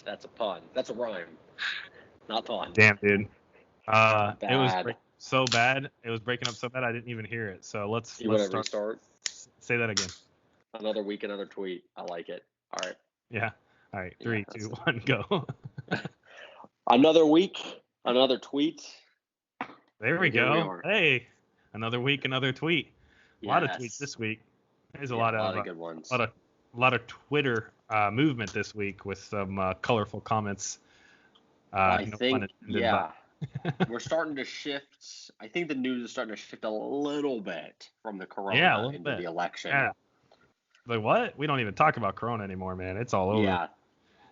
That's a pun. That's a rhyme. Not fun. Damn, dude. It was Bad. so bad. It was breaking up so bad I didn't even hear it. So let's You want to start. restart? Say that again. Another week, another tweet. I like it. All right. Yeah. All right. 3, Yeah, 2, 1, go. Another week, another tweet. There we Here go. we are. Hey, another week, another tweet. A lot of tweets Yes. this week. There's Yeah, a lot a lot of of good ones. a lot of Twitter movement this week with some colorful comments. I no think, pun intended, yeah, we're starting to shift. I think the news is starting to shift a little bit from the but yeah, a corona little into bit. the election. Yeah. Like what? We don't even talk about Corona anymore, man. It's all over. Yeah,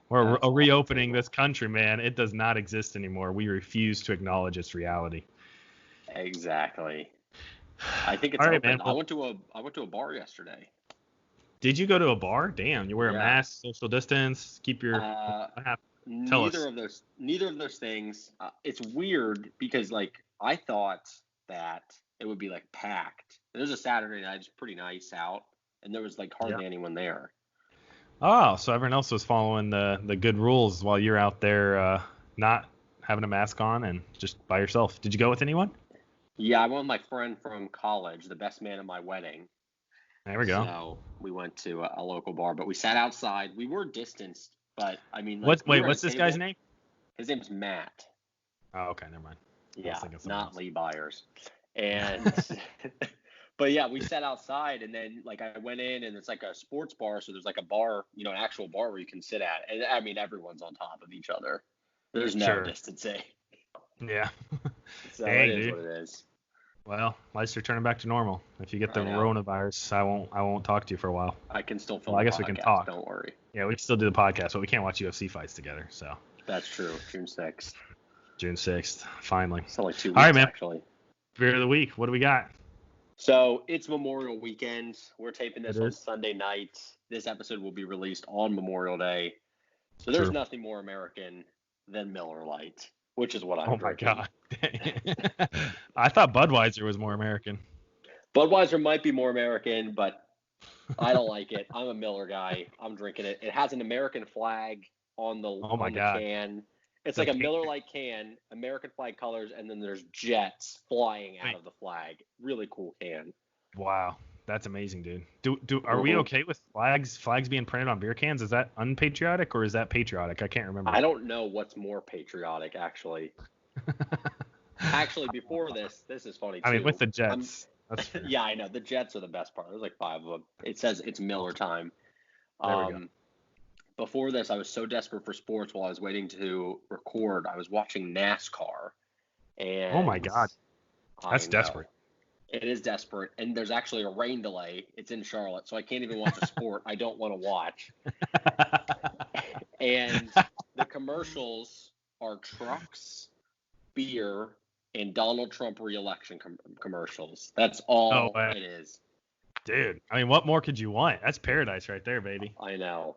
We're that's off the reopening table. this country, man. It does not exist anymore. We refuse to acknowledge its reality. Exactly. I think it's All right, open. man. Well, I went to a bar yesterday. did you go to a bar? Damn, you wear a Yeah. mask, social distance, keep your. Tell us. Neither of those things. It's weird because like I thought that it would be like packed. It was a Saturday night. It's pretty nice out, and there was like hardly anyone there. Oh, so everyone else was following the good rules while you're out there not having a mask on and just by yourself. Did you go with anyone? Yeah, I went with my friend from college, the best man at my wedding. There we go. So we went to a local bar, but we sat outside. We were distanced, but I mean, like, What's this guy's name? His name's Matt. Oh, okay, never mind. Yeah, not Lee Byers. And but yeah, we sat outside, and then like I went in, and it's like a sports bar, so there's like a bar, an actual bar where you can sit at, and I mean everyone's on top of each other. There's no distancing. Yeah. So it is what it is. Well, lights are turning back to normal. If you get the coronavirus, I won't talk to you for a while. I can still film. Well, I guess we can talk. Don't worry. Yeah, we can still do the podcast, but we can't watch UFC fights together. So. That's true. June 6th. June 6th, finally. It's only 2 weeks, all right, man. Actually. Beer of the week. What do we got? So it's Memorial Weekend. We're taping this on Sunday night. This episode will be released on Memorial Day. So there's nothing more American than Miller Lite, which is what I'm drinking. Oh, my God. I thought Budweiser was more American. Budweiser might be more American, but I don't like it. I'm a Miller guy. I'm drinking it. It has an American flag on the can. It's like a Miller Lite can, American flag colors, and then there's jets flying out of the flag. Really cool can. Wow. That's amazing, dude. Are we okay with flags being printed on beer cans? Is that unpatriotic or is that patriotic? I can't remember. I don't know what's more patriotic, actually. Actually, before this is funny too. I mean, with the Jets. Yeah, I know. The Jets are the best part. There's like 5 of them. It says it's Miller time. There we go. Before this, I was so desperate for sports while I was waiting to record. I was watching NASCAR. And oh my God. That's desperate. It is desperate. And there's actually a rain delay. It's in Charlotte, so I can't even watch a sport I don't want to watch. And the commercials are trucks, beer, and Donald Trump re-election commercials. That's all it is. Dude, I mean, what more could you want? That's paradise right there, baby. I know.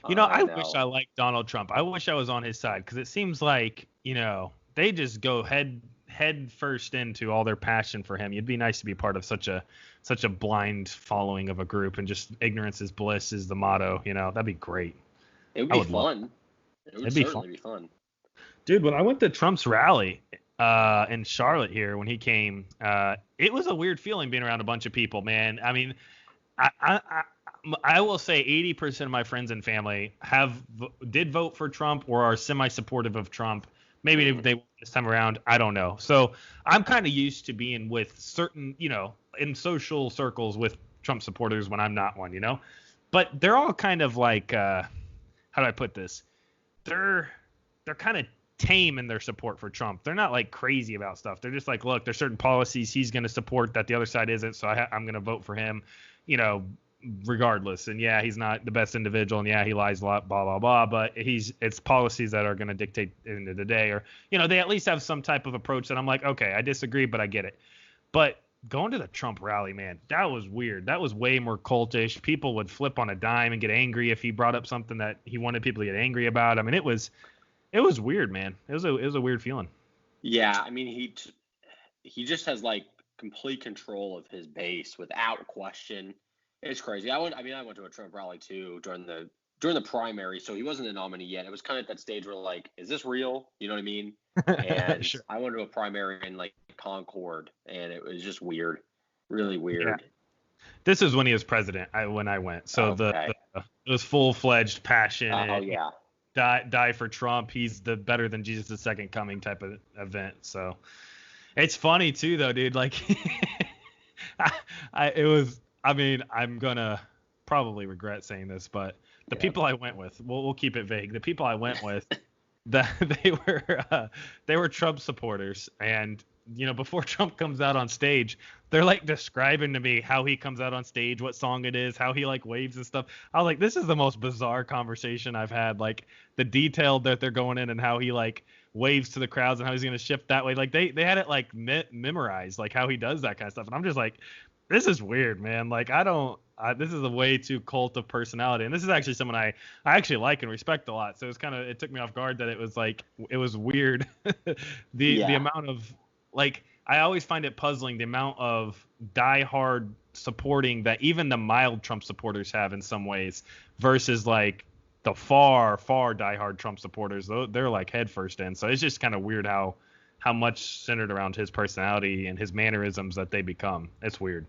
I wish I liked Donald Trump. I wish I was on his side because it seems like, they just go head first into all their passion for him. It'd be nice to be part of such a blind following of a group, and just ignorance is bliss is the motto. That'd be great. It would be fun. It would certainly be fun. Dude, when I went to Trump's rally in Charlotte here when he came, it was a weird feeling being around a bunch of people, man. I mean, I will say 80% of my friends and family did vote for Trump or are semi-supportive of Trump. Maybe they won't this time around. I don't know. So I'm kind of used to being with certain, in social circles with Trump supporters when I'm not one, But they're all kind of like, how do I put this? They're kind of tame in their support for Trump. They're not like crazy about stuff. They're just like, look, there's certain policies he's going to support that the other side isn't, so I'm going to vote for him, regardless. And yeah, he's not the best individual, and yeah, he lies a lot, blah blah blah, but it's policies that are going to dictate the end of the day, or they at least have some type of approach that I'm like, okay, I disagree, but I get it. But going to the Trump rally, man, that was weird. That was way more cultish. People would flip on a dime and get angry if he brought up something that he wanted people to get angry about. I mean, it was weird, man. It was a weird feeling. Yeah, I mean, he just has like complete control of his base without question. It's crazy. I went to a Trump rally too during the during the primary, so he wasn't a nominee yet. It was kind of at that stage where like, is this real? You know what I mean? And Sure. I went to a primary in like Concord, and it was just weird, really weird. Yeah. This is when he was president. When I went, so Okay. it was full-fledged passion. Oh yeah. Die for Trump. He's the better than Jesus the second coming type of event. So it's funny too, though, dude. Like, I'm gonna probably regret saying this, but the people I went with, we'll keep it vague. The people I went with, they were Trump supporters, and before Trump comes out on stage, they're like describing to me how he comes out on stage, what song it is, how he like waves and stuff. I was like, this is the most bizarre conversation I've had. Like the detail that they're going in and how he like waves to the crowds and how he's going to shift that way. Like they had it like memorized, like how he does that kind of stuff. And I'm just like, this is weird, man. Like this is a way too cult of personality. And this is actually someone I actually like and respect a lot. So it took me off guard that it was weird. the amount of, like, I always find it puzzling the amount of diehard supporting that even the mild Trump supporters have in some ways versus like the far diehard Trump supporters. They're like head first in. So it's just kind of weird how much centered around his personality and his mannerisms that they become. It's weird.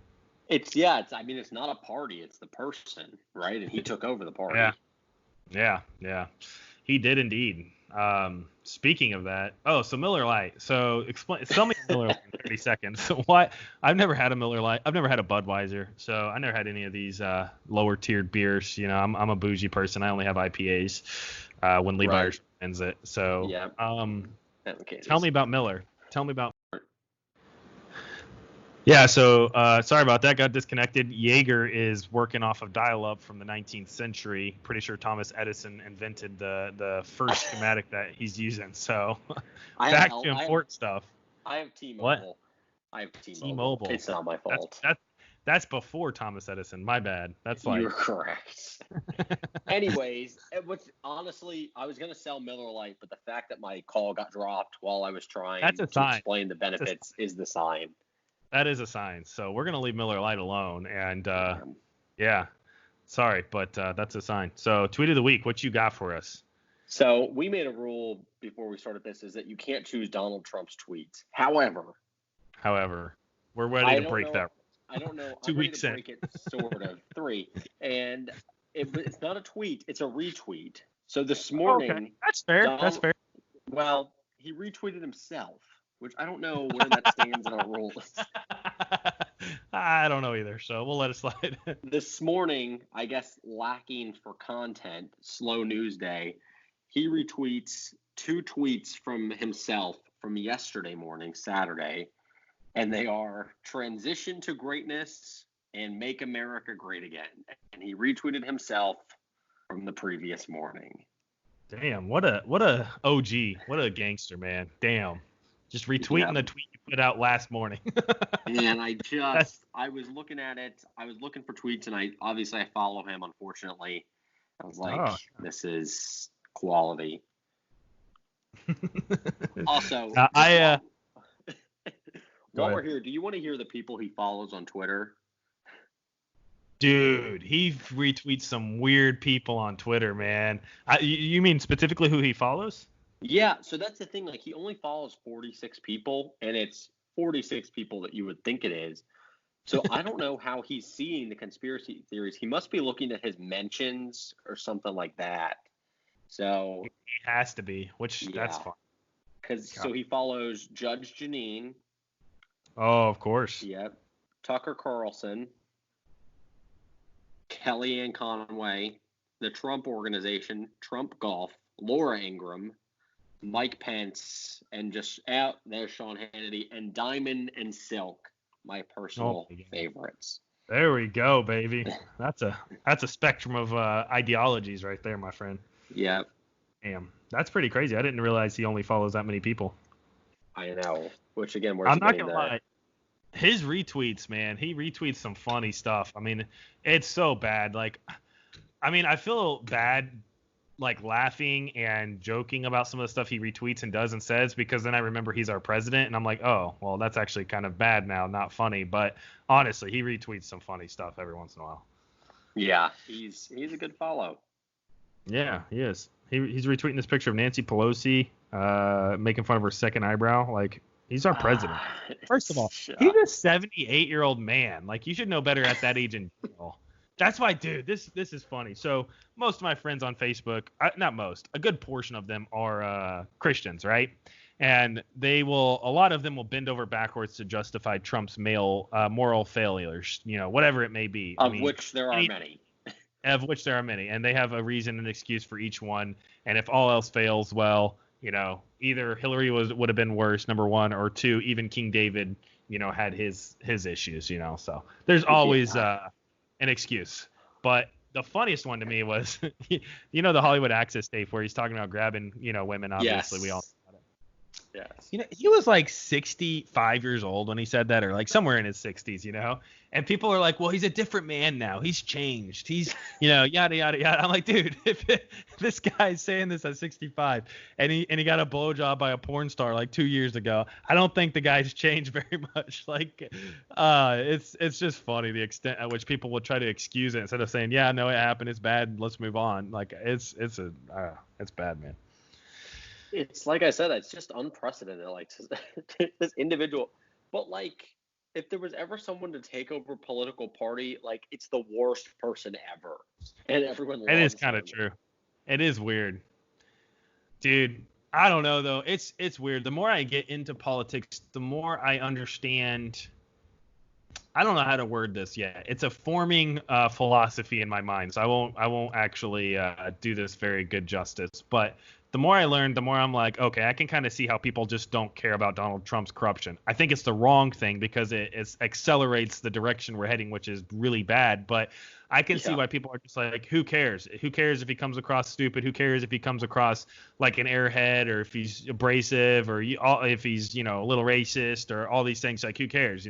It's not a party, it's the person, right? And he took over the party. Yeah. He did indeed. Speaking of that, so Miller Lite. So tell me Miller Lite in 30 seconds. So why? I've never had a Miller Lite. I've never had a Budweiser. So I never had any of these lower tiered beers. I'm a bougie person. I only have IPAs when Lee Byers ends it. So tell me about Miller. Tell me about. Yeah, so sorry about that. Got disconnected. Jaeger is working off of dial-up from the 19th century. Pretty sure Thomas Edison invented the first schematic that he's using. So back to important stuff. I have T-Mobile. What? I have T-Mobile. T-Mobile. It's not my fault. That's before Thomas Edison. My bad. That's like. You're correct. Anyways, honestly, I was gonna sell Miller Lite, but the fact that my call got dropped while I was trying to explain the benefits is the sign. That is a sign. So we're going to leave Miller Lite alone. And sorry, but that's a sign. So tweet of the week, what you got for us? So we made a rule before we started this is that you can't choose Donald Trump's tweets. However, we're ready to break that. I don't know. 2 weeks in. Break it, sort of. 3. And it's not a tweet. It's a retweet. So this morning. Okay. That's fair. That's fair. Well, he retweeted himself, which I don't know where that stands in our rules. I don't know either, so we'll let it slide. This morning, I guess lacking for content, slow news day, he retweets 2 tweets from himself from yesterday morning, Saturday, and they are transition to greatness and make America great again. And he retweeted himself from the previous morning. Damn, what a OG, what a gangster, man. Damn. Just retweeting the tweet you put out last morning. And I was looking at it. I was looking for tweets, and I follow him, unfortunately. I was like, This is quality. Also, while we're here, do you want to hear the people he follows on Twitter? Dude, he retweets some weird people on Twitter, man. You mean specifically who he follows? Yeah, so that's the thing. Like, he only follows 46 people, and it's 46 people that you would think it is. So I don't know how he's seeing the conspiracy theories. He must be looking at his mentions or something like that. So he has to be, that's fun. So he follows Judge Jeanine. Oh, of course. Yep. Tucker Carlson, Kellyanne Conway, the Trump Organization, Trump Golf, Laura Ingraham, Mike Pence, and there's Sean Hannity, and Diamond and Silk, my personal favorites. There we go, baby. That's a spectrum of ideologies right there, my friend. Yeah. Damn, that's pretty crazy. I didn't realize he only follows that many people. I know. Which again, I'm not gonna lie. His retweets, man, he retweets some funny stuff. I mean, it's so bad. Like, I mean, I feel bad, like, laughing and joking about some of the stuff he retweets and does and says, because then I remember he's our president, and I'm like, oh, well, that's actually kind of bad now, not funny. But honestly, he retweets some funny stuff every once in a while. Yeah, he's a good follow. Yeah, he is. He's retweeting this picture of Nancy Pelosi, making fun of her second eyebrow. Like, he's our president. First of all, he's a 78-year-old man. Like, you should know better at that age in general. That's why, dude, this is funny. So most of my friends on Facebook, not most, a good portion of them are Christians, right? And a lot of them will bend over backwards to justify Trump's moral failures, whatever it may be. Of which there are many. Of which there are many, and they have a reason and excuse for each one. And if all else fails, well, either Hillary would have been worse, number one, or two, even King David, had his issues, So there's always an excuse. But the funniest one to me was, the Hollywood Access tape where he's talking about grabbing, women. Obviously, we all. Yes. He was like 65 years old when he said that, or like somewhere in his 60s, and people are like, well, he's a different man now. He's changed. He's, yada, yada, yada. I'm like, dude, if this guy's saying this at 65 and he got a blowjob by a porn star like 2 years ago, I don't think the guy's changed very much. Like, it's just funny the extent at which people will try to excuse it instead of saying, yeah, no, it happened. It's bad. Let's move on. Like, it's bad, man. It's like I said, it's just unprecedented. Like this individual, but like if there was ever someone to take over a political party, like it's the worst person ever, and everyone loves him. It is kind of true. It is weird, dude. I don't know though. It's weird. The more I get into politics, the more I understand. I don't know how to word this yet. It's a forming philosophy in my mind, so I won't actually do this very good justice, but. The more I learn, the more I'm like, okay, I can kind of see how people just don't care about Donald Trump's corruption. I think it's the wrong thing because it accelerates the direction we're heading, which is really bad. But I can see why people are just like, who cares? Who cares if he comes across stupid? Who cares if he comes across like an airhead or if he's abrasive or if he's, a little racist or all these things? Like, who cares,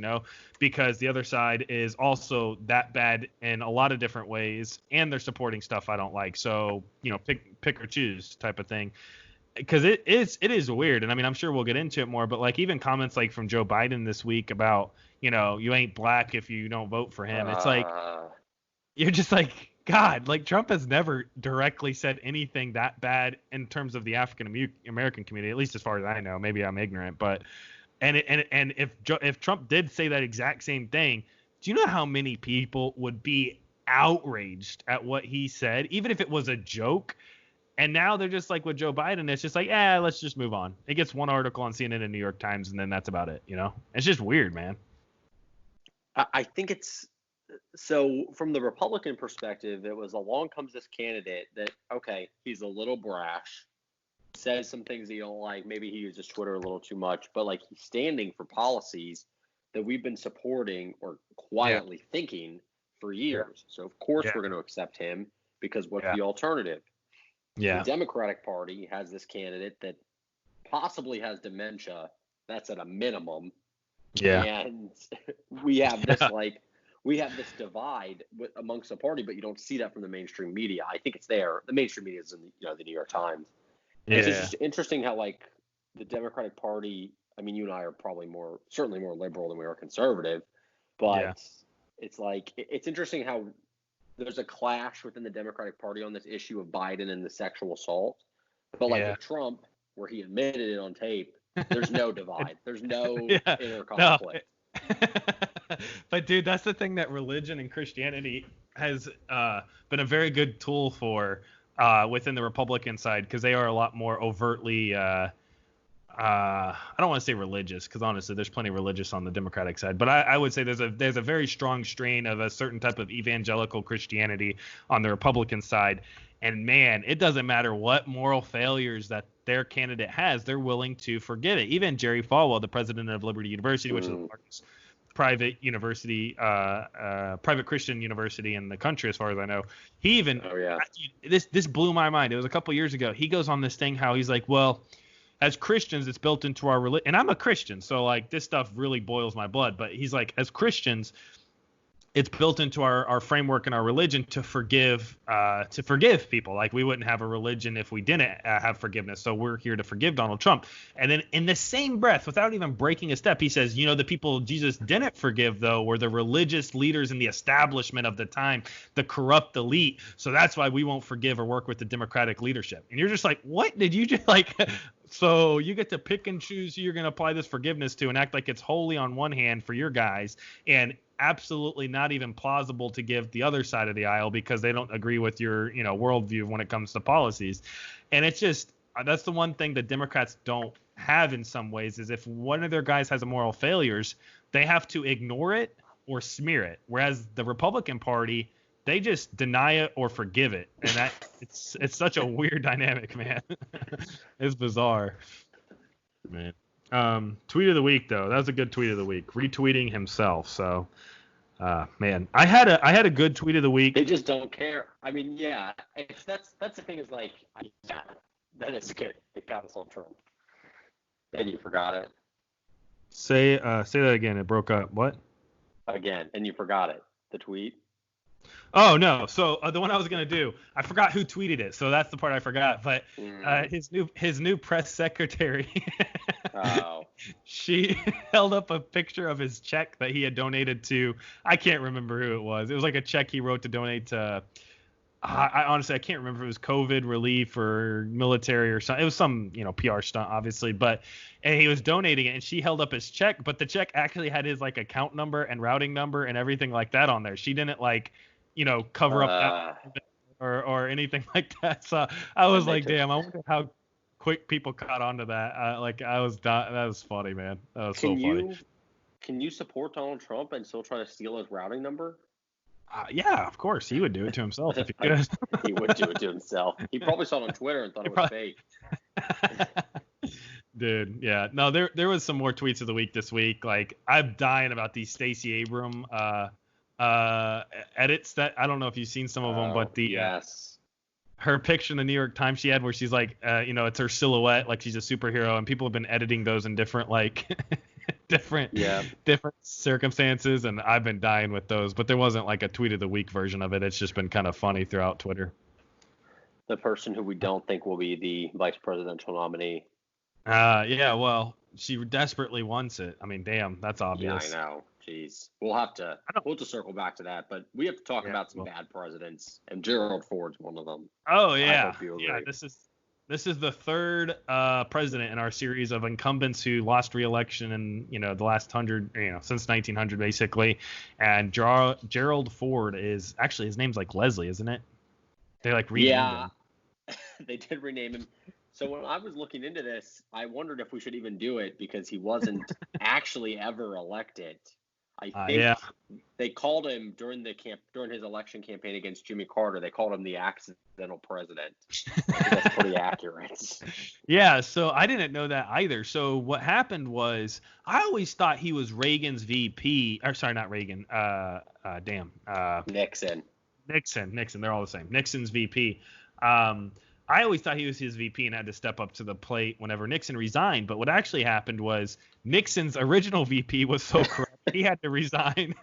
Because the other side is also that bad in a lot of different ways, and they're supporting stuff I don't like. So, pick or choose type of thing. Because it is weird, and I mean, I'm sure we'll get into it more, but like even comments like from Joe Biden this week about, you ain't black if you don't vote for him. It's like, you're just like, God, like Trump has never directly said anything that bad in terms of the African American community, at least as far as I know. Maybe I'm ignorant, but and if Trump did say that exact same thing, do you know how many people would be outraged at what he said, even if it was a joke? And now they're just like with Joe Biden, it's just like, let's just move on. It gets one article on CNN and New York Times, and then that's about it. It's just weird, man. I think it's so from the Republican perspective, it was along comes this candidate that, okay, he's a little brash, says some things you don't like. Maybe he uses Twitter a little too much, but like he's standing for policies that we've been supporting or quietly thinking for years. So of course we're going to accept him because what's the alternative? Yeah. The Democratic Party has this candidate that possibly has dementia. That's at a minimum. Yeah. And we have this we have this divide amongst the party, but you don't see that from the mainstream media. I think it's there. The mainstream media is in the New York Times. Yeah. It's just interesting how like the Democratic Party. I mean, you and I are probably certainly more liberal than we are conservative, but it's like it's interesting how there's a clash within the Democratic Party on this issue of Biden and the sexual assault. But like with Trump, where he admitted it on tape, there's no divide. There's no inner conflict. No. But dude, that's the thing that religion and Christianity has been a very good tool for within the Republican side, because they are a lot more overtly I don't want to say religious, because honestly there's plenty of religious on the Democratic side, but I would say there's a very strong strain of a certain type of evangelical Christianity on the Republican side. And man, it doesn't matter what moral failures that their candidate has, they're willing to forgive it. Even Jerry Falwell, the president of Liberty University, which is the largest private university, private Christian university in the country, as far as I know, he even this blew my mind. It was a couple years ago. He goes on this thing how he's like, well, as Christians, it's built into our religion. And I'm a Christian, so like this stuff really boils my blood. But he's like, as Christians, it's built into our framework and our religion to forgive people. Like, we wouldn't have a religion if we didn't have forgiveness. So we're here to forgive Donald Trump. And then in the same breath, without even breaking a step, he says, the people Jesus didn't forgive, though, were the religious leaders in the establishment of the time, the corrupt elite. So that's why we won't forgive or work with the Democratic leadership. And you're just like, what did you just like? So you get to pick and choose who you're going to apply this forgiveness to and act like it's wholly on one hand for your guys, and absolutely not even plausible to give the other side of the aisle because they don't agree with your, worldview when it comes to policies. And it's just, that's the one thing that Democrats don't have in some ways, is if one of their guys has a moral failures, they have to ignore it or smear it. Whereas the Republican Party, they just deny it or forgive it. And that it's such a weird dynamic, man. It's bizarre, man. Tweet of the week, though. That was a good tweet of the week. Retweeting himself. So, man, I had a good tweet of the week. They just don't care. I mean, yeah, that's the thing, is like, yeah, that is good. It got us on Trump. And you forgot it. Say that again. It broke up. What? Again, and you forgot it. The tweet. Oh no! So the one I was gonna do, I forgot who tweeted it. So that's the part I forgot. But his new press secretary, she held up a picture of his check that he had donated to. I can't remember who it was. It was like a check he wrote to donate to. I honestly, I can't remember if it was COVID relief or military or something. It was some PR stunt, obviously. And he was donating it, and she held up his check, but the check actually had his like account number and routing number and everything like that on there. She didn't cover up that or anything like that. So I was like, damn, I wonder how quick people caught on to that. That was funny, man. That was so funny. Can you support Donald Trump and still try to steal his routing number? Yeah, of course. He would do it to himself if he could. He would do it to himself. He probably saw it on Twitter and thought it was fake. Dude, yeah. No, there was some more tweets of the week this week. Like, I'm dying about these Stacey Abrams edits that I don't know if you've seen some of them, but her picture in the New York Times she had where she's like, it's her silhouette, like she's a superhero, and people have been editing those in different different circumstances, and I've been dying with those. But there wasn't like a tweet of the week version of it. It's just been kind of funny throughout Twitter. The person who we don't think will be the vice presidential nominee. Yeah, well, she desperately wants it. I mean, damn, that's obvious. Yeah, I know. Jeez. We'll have to circle back to that, but we have to talk about some bad presidents, and Gerald Ford's one of them. Oh, yeah. Yeah, this is the third president in our series of incumbents who lost re-election in, the last 100, since 1900, basically. And Gerald Ford is actually, his name's like Leslie, isn't it? They renamed him. They did rename him. So when I was looking into this, I wondered if we should even do it because he wasn't actually ever elected. I think they called him during his election campaign against Jimmy Carter. They called him the accidental president. I think that's pretty accurate. Yeah, so I didn't know that either. So what happened was, I always thought he was Reagan's VP. Or sorry, not Reagan. Nixon. They're all the same. Nixon's VP. I always thought he was his VP and had to step up to the plate whenever Nixon resigned. But what actually happened was Nixon's original VP was so corrupt he had to resign.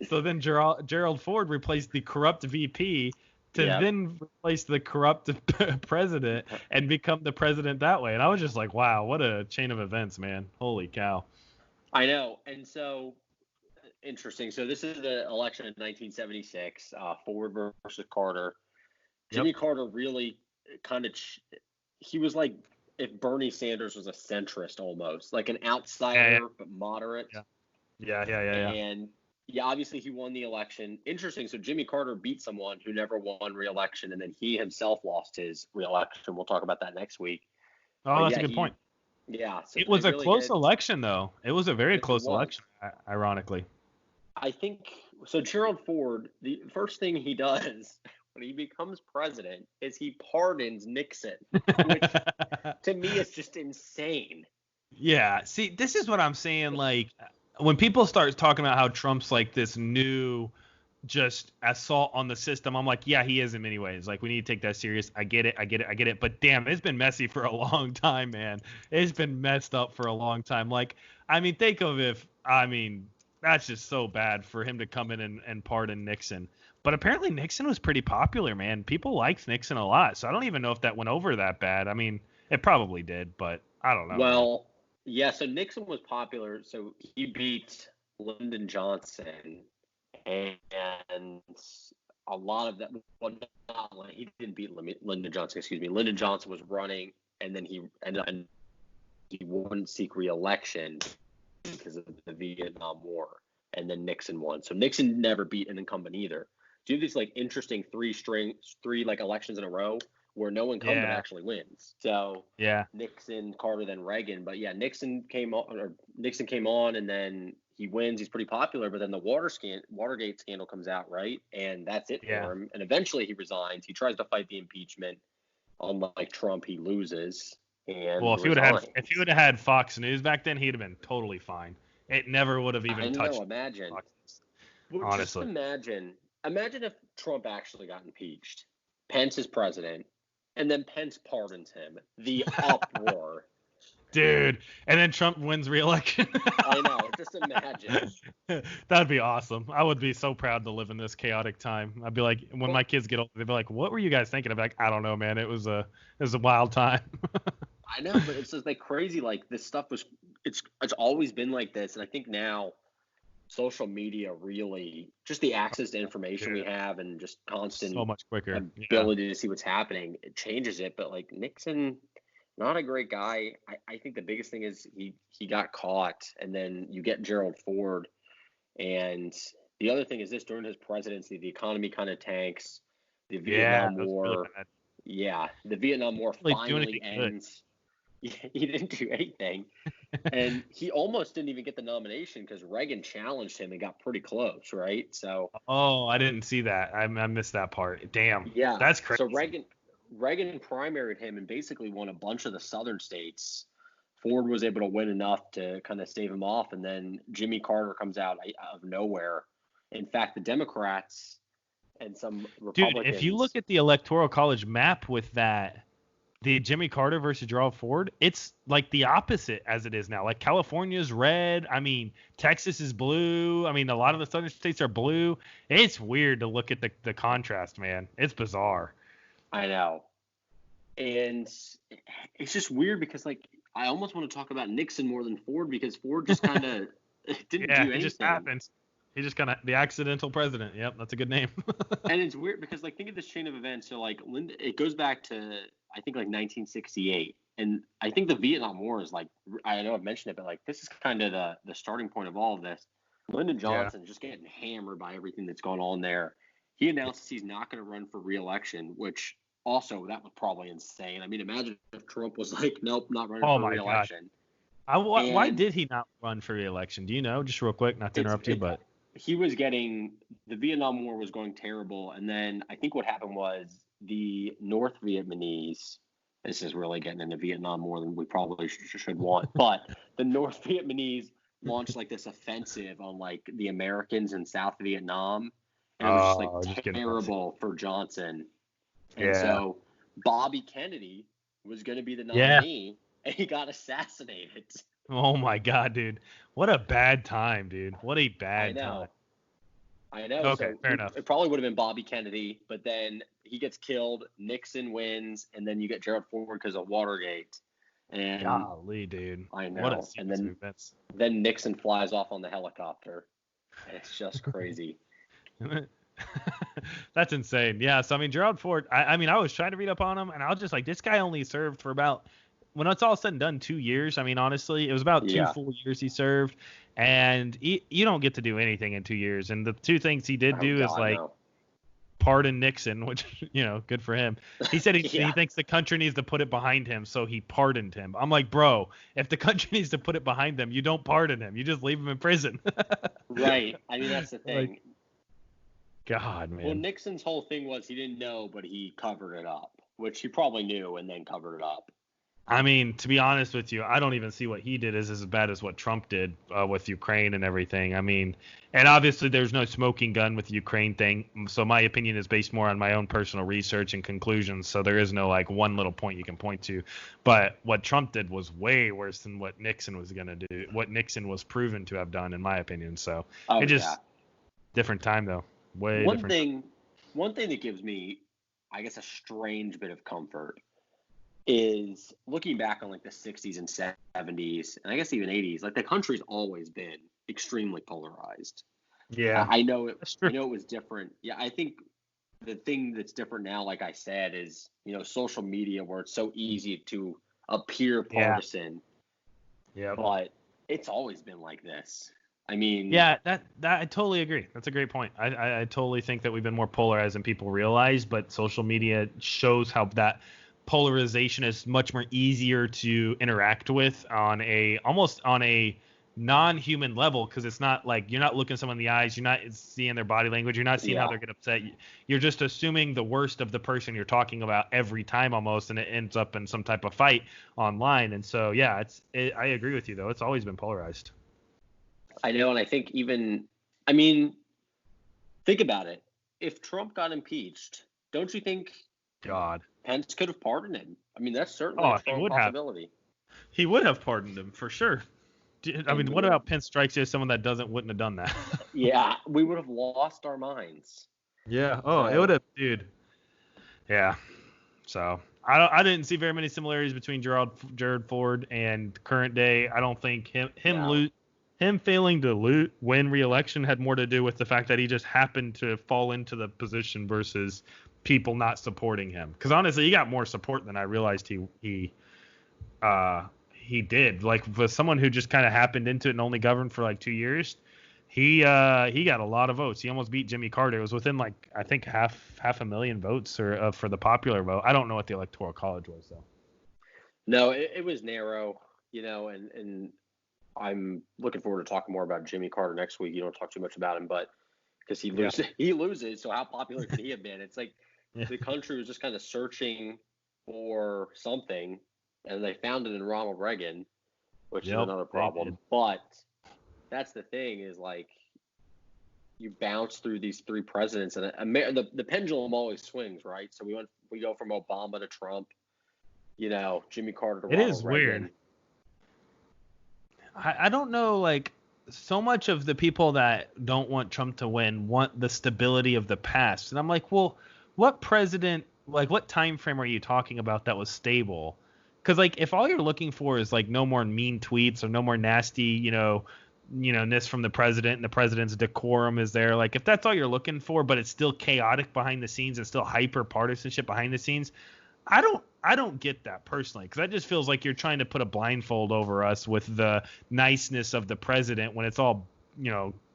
So then Gerald Ford replaced the corrupt VP to then replace the corrupt president and become the president that way. And I was just like, wow, what a chain of events, man. Holy cow. I know. And so interesting. So this is the election in 1976, Ford versus Carter. Jimmy Carter really kind of he was like if Bernie Sanders was a centrist almost, like an outsider but moderate. Yeah. And obviously he won the election. Interesting. So Jimmy Carter beat someone who never won re-election, and then he himself lost his re-election. We'll talk about that next week. Oh, that's a good point. Yeah. So it was a really close election, though. It was a very close election, ironically. I think so. Gerald Ford, the first thing he does when he becomes president is he pardons Nixon, which to me is just insane. Yeah. See, this is what I'm saying. Like, when people start talking about how Trump's like this new just assault on the system, I'm like, yeah, he is in many ways. Like, we need to take that serious. I get it. But damn, it's been messy for a long time, man. It's been messed up for a long time. Like, I mean, think of that's just so bad for him to come in and pardon Nixon. But apparently Nixon was pretty popular, man. People liked Nixon a lot. So I don't even know if that went over that bad. I mean, it probably did, but I don't know. Well, yeah, so Nixon was popular. So he beat Lyndon Johnson, and a lot of that, well, not, he didn't beat Lyndon Johnson, excuse me. Lyndon Johnson was running, and then he ended up, and he wouldn't seek re-election because of the Vietnam War, and then Nixon won. So Nixon never beat an incumbent either. Do you have these like interesting three like elections in a row where no incumbent actually wins? So Nixon, Carter, then Reagan. But yeah, Nixon came on, and then he wins. He's pretty popular, but then the Watergate scandal comes out, right? And that's it for him. And eventually he resigns. He tries to fight the impeachment. Unlike Trump, he loses. And well, if he would have had Fox News back then, he'd have been totally fine. It never would have even touched. Imagine. Honestly, just imagine if Trump actually got impeached. Pence is president, and then Pence pardons him. The uproar. Dude, and then Trump wins re-election. I know. Just imagine. That'd be awesome. I would be so proud to live in this chaotic time. I'd be like, when my kids get older, they'd be like, "What were you guys thinking?" I'd be like, "I don't know, man. It was a wild time." I know, but it's just like crazy. Like this stuff it's always been like this, and I think now social media really, just the access to information we have and just constant so much quicker ability to see what's happening, it changes it. But like Nixon, not a great guy. I think the biggest thing is he got caught, and then you get Gerald Ford. And the other thing is this: during his presidency, the economy kind of tanks. The Vietnam War, the Vietnam War finally ends. He didn't do anything, and he almost didn't even get the nomination because Reagan challenged him and got pretty close, right? So. Oh, I didn't see that. I missed that part. Damn. Yeah. That's crazy. So Reagan primaried him and basically won a bunch of the southern states. Ford was able to win enough to kind of stave him off, and then Jimmy Carter comes out of nowhere. In fact, the Democrats and some Republicans. Dude, if you look at the Electoral College map with that, the Jimmy Carter versus Gerald Ford, it's like the opposite as it is now. Like California's red. I mean, Texas is blue. I mean, a lot of the southern states are blue. It's weird to look at the contrast, man. It's bizarre. I know. And it's just weird because, like, I almost want to talk about Nixon more than Ford because Ford just kind of didn't do anything. It just happened. He just kind of the accidental president. Yep, that's a good name. And it's weird because, like, think of this chain of events. So, like, it goes back to, I think, like 1968. And I think the Vietnam War is, like, I know I've mentioned it, but, like, this is kind of the starting point of all of this. Lyndon Johnson just getting hammered by everything that's going on there. He announces he's not going to run for re-election, which also that was probably insane. I mean, imagine if Trump was like, nope, not running for re-election. Why did he not run for re-election? Do you know? Just real quick, not to interrupt you, but he was the Vietnam War was going terrible, and then I think what happened was the North Vietnamese. This is really getting into Vietnam more than we probably should want, but the North Vietnamese launched like this offensive on like the Americans in South Vietnam, and it was just like terrible for Johnson. And so Bobby Kennedy was going to be the nominee, and he got assassinated. Oh my God, dude! What a bad time, dude! What a bad time. I know. Okay, fair enough. It probably would have been Bobby Kennedy, but then he gets killed. Nixon wins, and then you get Gerald Ford because of Watergate. And golly, dude! I know. What a and then Nixon flies off on the helicopter. It's just crazy. That's insane. Yeah. So I mean, Gerald Ford. I mean, I was trying to read up on him, and I was just like, this guy only served for about, when it's all said and done, 2 years. I mean, honestly, it was about 2 full years he served, and you don't get to do anything in 2 years. And the two things he did do is like pardon Nixon, which, you know, good for him. He said he thinks the country needs to put it behind him, so he pardoned him. I'm like, bro, if the country needs to put it behind them, you don't pardon him. You just leave him in prison. Right. I mean, that's the thing. Like, God, man. Well, Nixon's whole thing was he didn't know, but he covered it up, which he probably knew and then covered it up. I mean, to be honest with you, I don't even see what he did as bad as what Trump did with Ukraine and everything. I mean, and obviously there's no smoking gun with the Ukraine thing. So my opinion is based more on my own personal research and conclusions. So there is no like one little point you can point to. But what Trump did was way worse than what Nixon was going to do, what Nixon was proven to have done, in my opinion. So it just different time, though. Way different. One thing that gives me, I guess, a strange bit of comfort is looking back on like the 60s and 70s, and I guess even 80s, like the country's always been extremely polarized. Yeah. I know it was different. Yeah, I think the thing that's different now, like I said, is, social media where it's so easy to appear partisan. Yeah. But it's always been like this. I mean, yeah, that I totally agree. That's a great point. I totally think that we've been more polarized than people realize, but social media shows how that polarization is much more easier to interact with almost on a non-human level, because it's not like you're not looking someone in the eyes, you're not seeing their body language, you're not seeing how they're get upset. You're just assuming the worst of the person you're talking about every time almost, and it ends up in some type of fight online. And so I agree with you though. It's always been polarized. I know, and I think think about it. If Trump got impeached, don't you think Pence could have pardoned him? I mean, that's certainly a strong possibility. He would have pardoned him for sure. I mean, what about Pence strikes you as someone that wouldn't have done that? Yeah, we would have lost our minds. Yeah. Oh, it would have, dude. Yeah. So I didn't see very many similarities between Gerald Ford and current day. I don't think him failing to win re-election had more to do with the fact that he just happened to fall into the position versus people not supporting him. Because honestly, he got more support than I realized he did. Like, for someone who just kind of happened into it and only governed for like 2 years, he got a lot of votes. He almost beat Jimmy Carter. It was within like, I think half a million votes for the popular vote. I don't know what the Electoral College was though. No, it was narrow, and I'm looking forward to talking more about Jimmy Carter next week. You don't talk too much about him, but because he loses, so how popular could he have been? It's like the country was just kind of searching for something, and they found it in Ronald Reagan, which is another problem. But that's the thing, is like you bounce through these three presidents, and the pendulum always swings, right? So we go from Obama to Trump, Jimmy Carter to Ronald Reagan. It is weird. I don't know, like, so much of the people that don't want Trump to win want the stability of the past. And I'm like, well, what president, like, what time frame are you talking about that was stable? Because, like, if all you're looking for is, like, no more mean tweets or no more nasty, ness from the president and the president's decorum is there, like, if that's all you're looking for, but it's still chaotic behind the scenes and still hyper partisanship behind the scenes, I don't get that personally, because that just feels like you're trying to put a blindfold over us with the niceness of the president when it's all,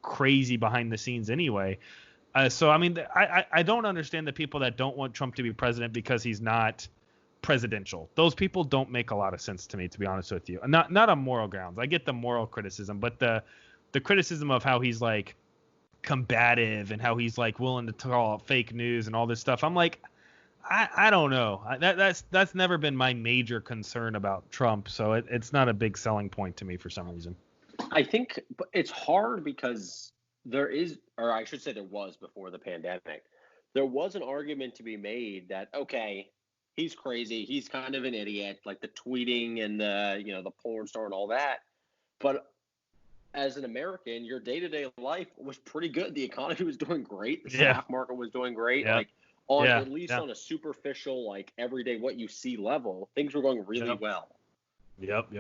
crazy behind the scenes anyway. So, I mean, I don't understand the people that don't want Trump to be president because he's not presidential. Those people don't make a lot of sense to me, to be honest with you. Not on moral grounds. I get the moral criticism, but the criticism of how he's like combative and how he's like willing to call out fake news and all this stuff, I'm like, I don't know. That's never been my major concern about Trump, so it's not a big selling point to me for some reason. I think it's hard because there is, or I should say there was before the pandemic, there was an argument to be made that, okay, he's crazy, he's kind of an idiot, like the tweeting and the porn star and all that. But as an American, your day-to-day life was pretty good. The economy was doing great. The stock market was doing great. Yeah. Like, at least on a superficial, like everyday what you see level, things were going really well. Yep.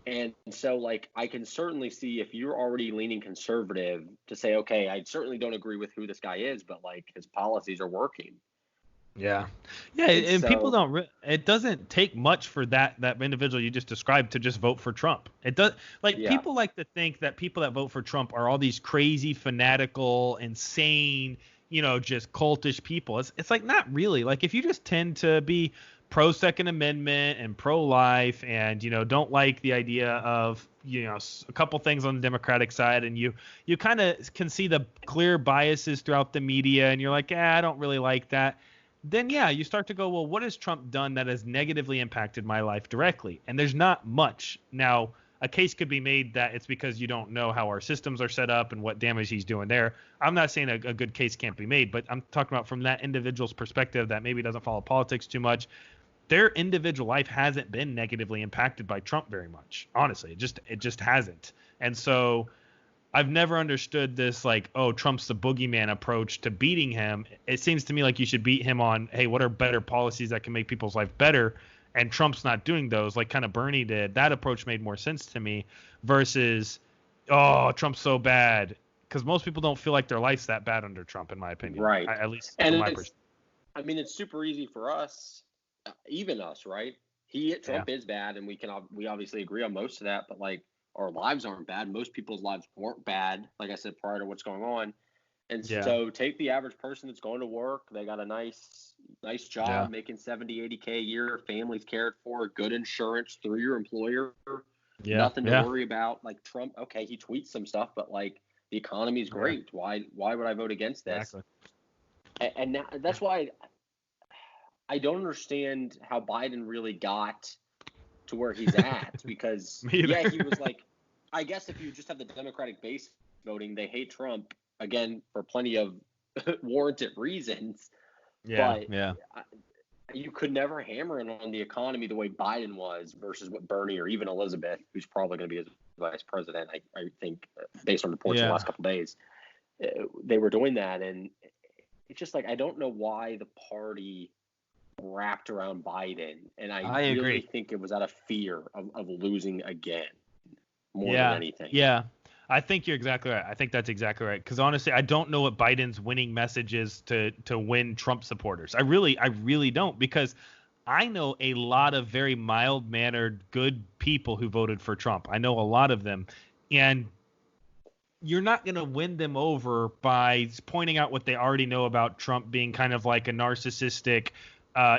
And so, like, I can certainly see if you're already leaning conservative to say, okay, I certainly don't agree with who this guy is, but like his policies are working. Yeah, and so, people don't. It doesn't take much for that individual you just described to just vote for Trump. It does. Like, people like to think that people that vote for Trump are all these crazy, fanatical, insane, just cultish people. It's like, not really. Like, if you just tend to be pro Second Amendment and pro life and, don't like the idea of, a couple things on the Democratic side, and you kind of can see the clear biases throughout the media, and you're like, I don't really like that. then yeah, you start to go, well, what has Trump done that has negatively impacted my life directly? And there's not much. Now, a case could be made that it's because you don't know how our systems are set up and what damage he's doing there. I'm not saying a good case can't be made, but I'm talking about from that individual's perspective that maybe doesn't follow politics too much. Their individual life hasn't been negatively impacted by Trump very much. Honestly, it just hasn't. And so I've never understood this, like, oh, Trump's the boogeyman approach to beating him. It seems to me like you should beat him on, hey, what are better policies that can make people's life better? And Trump's not doing those, like kind of Bernie did. That approach made more sense to me versus, oh, Trump's so bad. Because most people don't feel like their life's that bad under Trump, in my opinion. Right. At least and from my perspective. I mean, it's super easy for us, even us, right? Trump is bad, and we obviously agree on most of that, but like, our lives aren't bad. Most people's lives weren't bad, like I said, prior to what's going on. And so take the average person that's going to work. They got a nice job, making 70, 80K a year, family's cared for, good insurance through your employer, nothing to worry about. Like Trump, okay, he tweets some stuff, but like the economy's great. Why would I vote against this? Exactly. And now, that's why I don't understand how Biden really got to where he's at, because he was like, I guess if you just have the Democratic base voting, they hate Trump again for plenty of warranted reasons. But you could never hammer it on the economy the way Biden was versus what Bernie or even Elizabeth, who's probably going to be his vice president, I think, based on reports in the last couple of days, they were doing that. And it's just like, I don't know why the party wrapped around Biden, and I really agree. think it was out of fear of losing again more than anything. Yeah, I think you're exactly right. I think that's exactly right. Because honestly, I don't know what Biden's winning message is to win Trump supporters. I really don't, because I know a lot of very mild-mannered, good people who voted for Trump. I know a lot of them, and you're not going to win them over by pointing out what they already know about Trump being kind of like a narcissistic,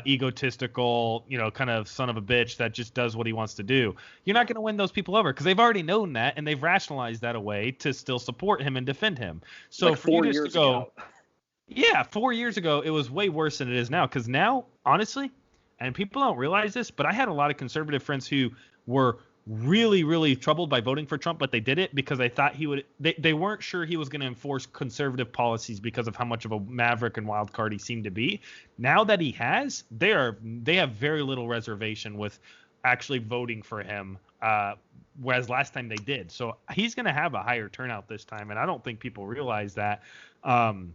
egotistical, kind of son of a bitch that just does what he wants to do. You're not going to win those people over because they've already known that, and they've rationalized that away to still support him and defend him. So like for you just to go, 4 years ago, it was way worse than it is now. Because now, honestly, and people don't realize this, but I had a lot of conservative friends who were really, really troubled by voting for Trump, but they did it because they thought he would. They weren't sure he was going to enforce conservative policies because of how much of a maverick and wild card he seemed to be. Now that he has, they have very little reservation with actually voting for him, whereas last time they did. So he's going to have a higher turnout this time, and I don't think people realize that. And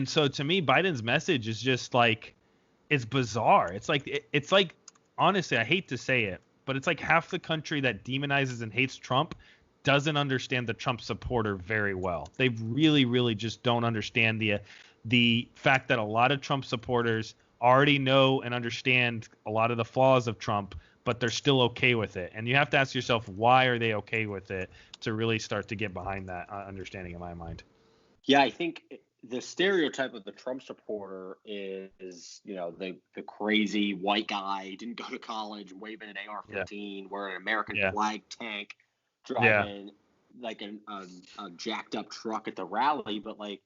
so to me, Biden's message is just like, it's bizarre. It's like honestly, I hate to say it, but it's like half the country that demonizes and hates Trump doesn't understand the Trump supporter very well. They really, really just don't understand the fact that a lot of Trump supporters already know and understand a lot of the flaws of Trump, but they're still okay with it. And you have to ask yourself, why are they okay with it, to really start to get behind that understanding in my mind. Yeah, I think the stereotype of the Trump supporter is, the crazy white guy, didn't go to college, waving an AR-15, wearing an American flag tank, driving like a jacked up truck at the rally. But like,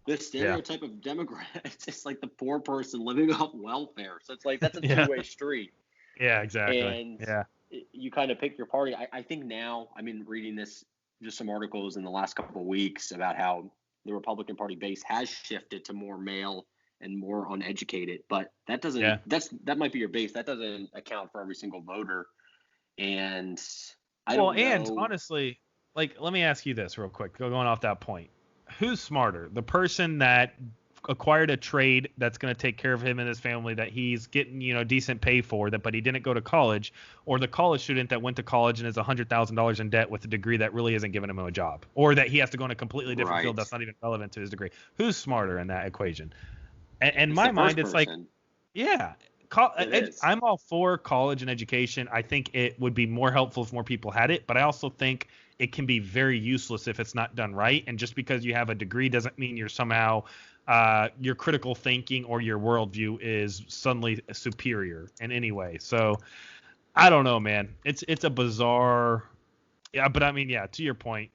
the stereotype of Democrat, it's just like the poor person living off welfare. So it's like, that's a two-way street. Yeah, exactly. And you kind of pick your party. I think now, reading just some articles in the last couple of weeks about how the Republican Party base has shifted to more male and more uneducated, but that doesn't. That might be your base. That doesn't account for every single voter. And I don't know. And honestly, like, let me ask you this real quick. Going off that point, who's smarter, the person that acquired a trade that's going to take care of him and his family, that he's getting decent pay for, but he didn't go to college, or the college student that went to college and is $100,000 in debt with a degree that really isn't giving him a job, or that he has to go in a completely different field that's not even relevant to his degree? Who's smarter in that equation? And in my mind, it's like, I'm all for college and education. I think it would be more helpful if more people had it, but I also think it can be very useless if it's not done right. And just because you have a degree doesn't mean you're somehow your critical thinking or your worldview is suddenly superior in any way. So I don't know, man. It's a bizarre. Yeah, but to your point,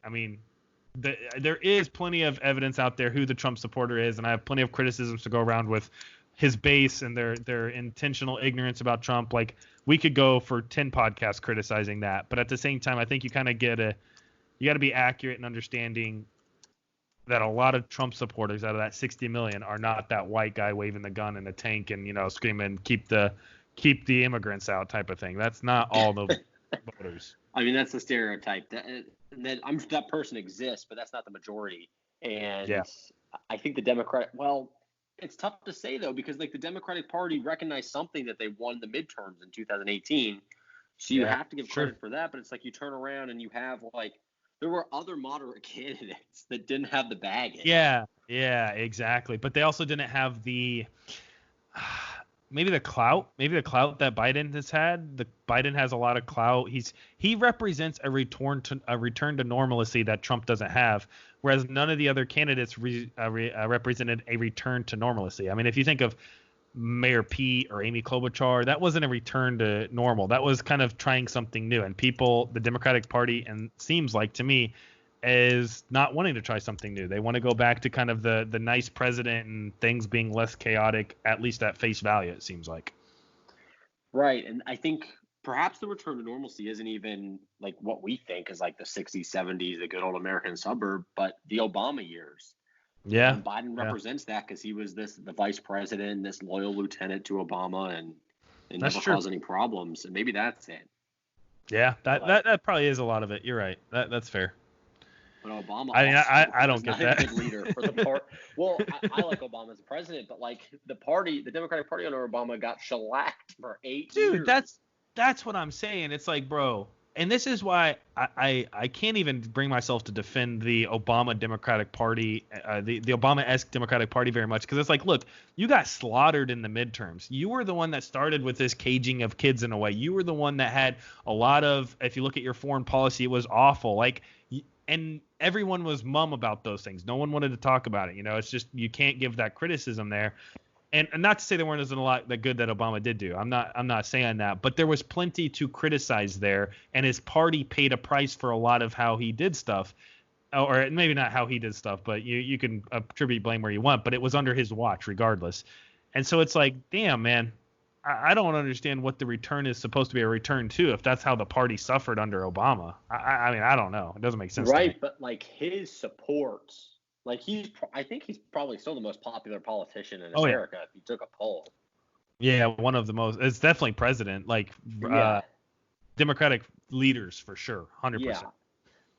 there is plenty of evidence out there who the Trump supporter is, and I have plenty of criticisms to go around with his base and their intentional ignorance about Trump. Like, we could go for 10 podcasts criticizing that, but at the same time, I think you kind of you got to be accurate in understanding that a lot of Trump supporters out of that 60 million are not that white guy waving the gun in a tank and, screaming, keep the immigrants out type of thing. That's not all the voters. I mean, that's the stereotype that person exists, but that's not the majority. And yeah. I think the it's tough to say though, because like the Democratic Party recognized something that they won the midterms in 2018. So you have to give credit for that, but it's like you turn around and you have like, there were other moderate candidates that didn't have the baggage. Yeah, exactly. But they also didn't have maybe the clout that Biden has had. Biden has a lot of clout. He represents a return to normalcy that Trump doesn't have, whereas none of the other candidates represented a return to normalcy. I mean, if you think of Mayor Pete or Amy Klobuchar, that wasn't a return to normal. That was kind of trying something new. And the Democratic Party, and seems like to me, is not wanting to try something new. They want to go back to kind of the nice president and things being less chaotic, at least at face value, it seems like. Right. And I think perhaps the return to normalcy isn't even like what we think is like the 60s, 70s, the good old American suburb, but the Obama years. Yeah. And Biden represents that because he was the vice president, this loyal lieutenant to Obama, and never caused any problems. And maybe that's it. Yeah, that probably is a lot of it. You're right. That's fair. But Obama, I don't get that. A good leader for the part. Well, I like Obama as a president, but like the Democratic Party under Obama got shellacked for 8 years. Dude, that's what I'm saying. It's like, bro, and this is why I can't even bring myself to defend the Obama Democratic Party, the Obama-esque Democratic Party very much, because it's like, look, you got slaughtered in the midterms. You were the one that started with this caging of kids in a way. You were the one that had a lot of, if you look at your foreign policy, it was awful. Like, and everyone was mum about those things. No one wanted to talk about it. It's just, you can't give that criticism there. And not to say there wasn't a lot that good that Obama did do. I'm not saying that, but there was plenty to criticize there, and his party paid a price for a lot of how he did stuff, or maybe not how he did stuff, but you can attribute blame where you want, but it was under his watch regardless. And so it's like, damn, man, I don't understand what the return is supposed to be a return to if that's how the party suffered under Obama. I mean, I don't know. It doesn't make sense. Right, to me. But like his support. Like I think he's probably still the most popular politician in America if you took a poll. Yeah, one of the most. It's definitely president. Like Democratic leaders for sure, 100%. Yeah,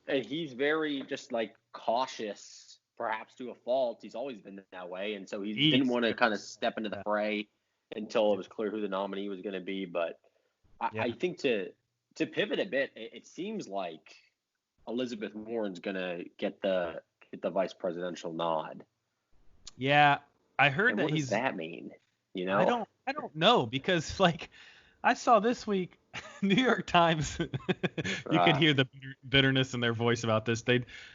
and he's very just like cautious, perhaps to a fault. He's always been that way, and so he didn't want to kind of step into the fray until it was clear who the nominee was going to be. But I think to pivot a bit, it seems like Elizabeth Warren's going to get the vice presidential nod. Yeah, I heard that what does that mean? I don't know, because like I saw this week, New York Times, you can hear the bitterness in their voice about this.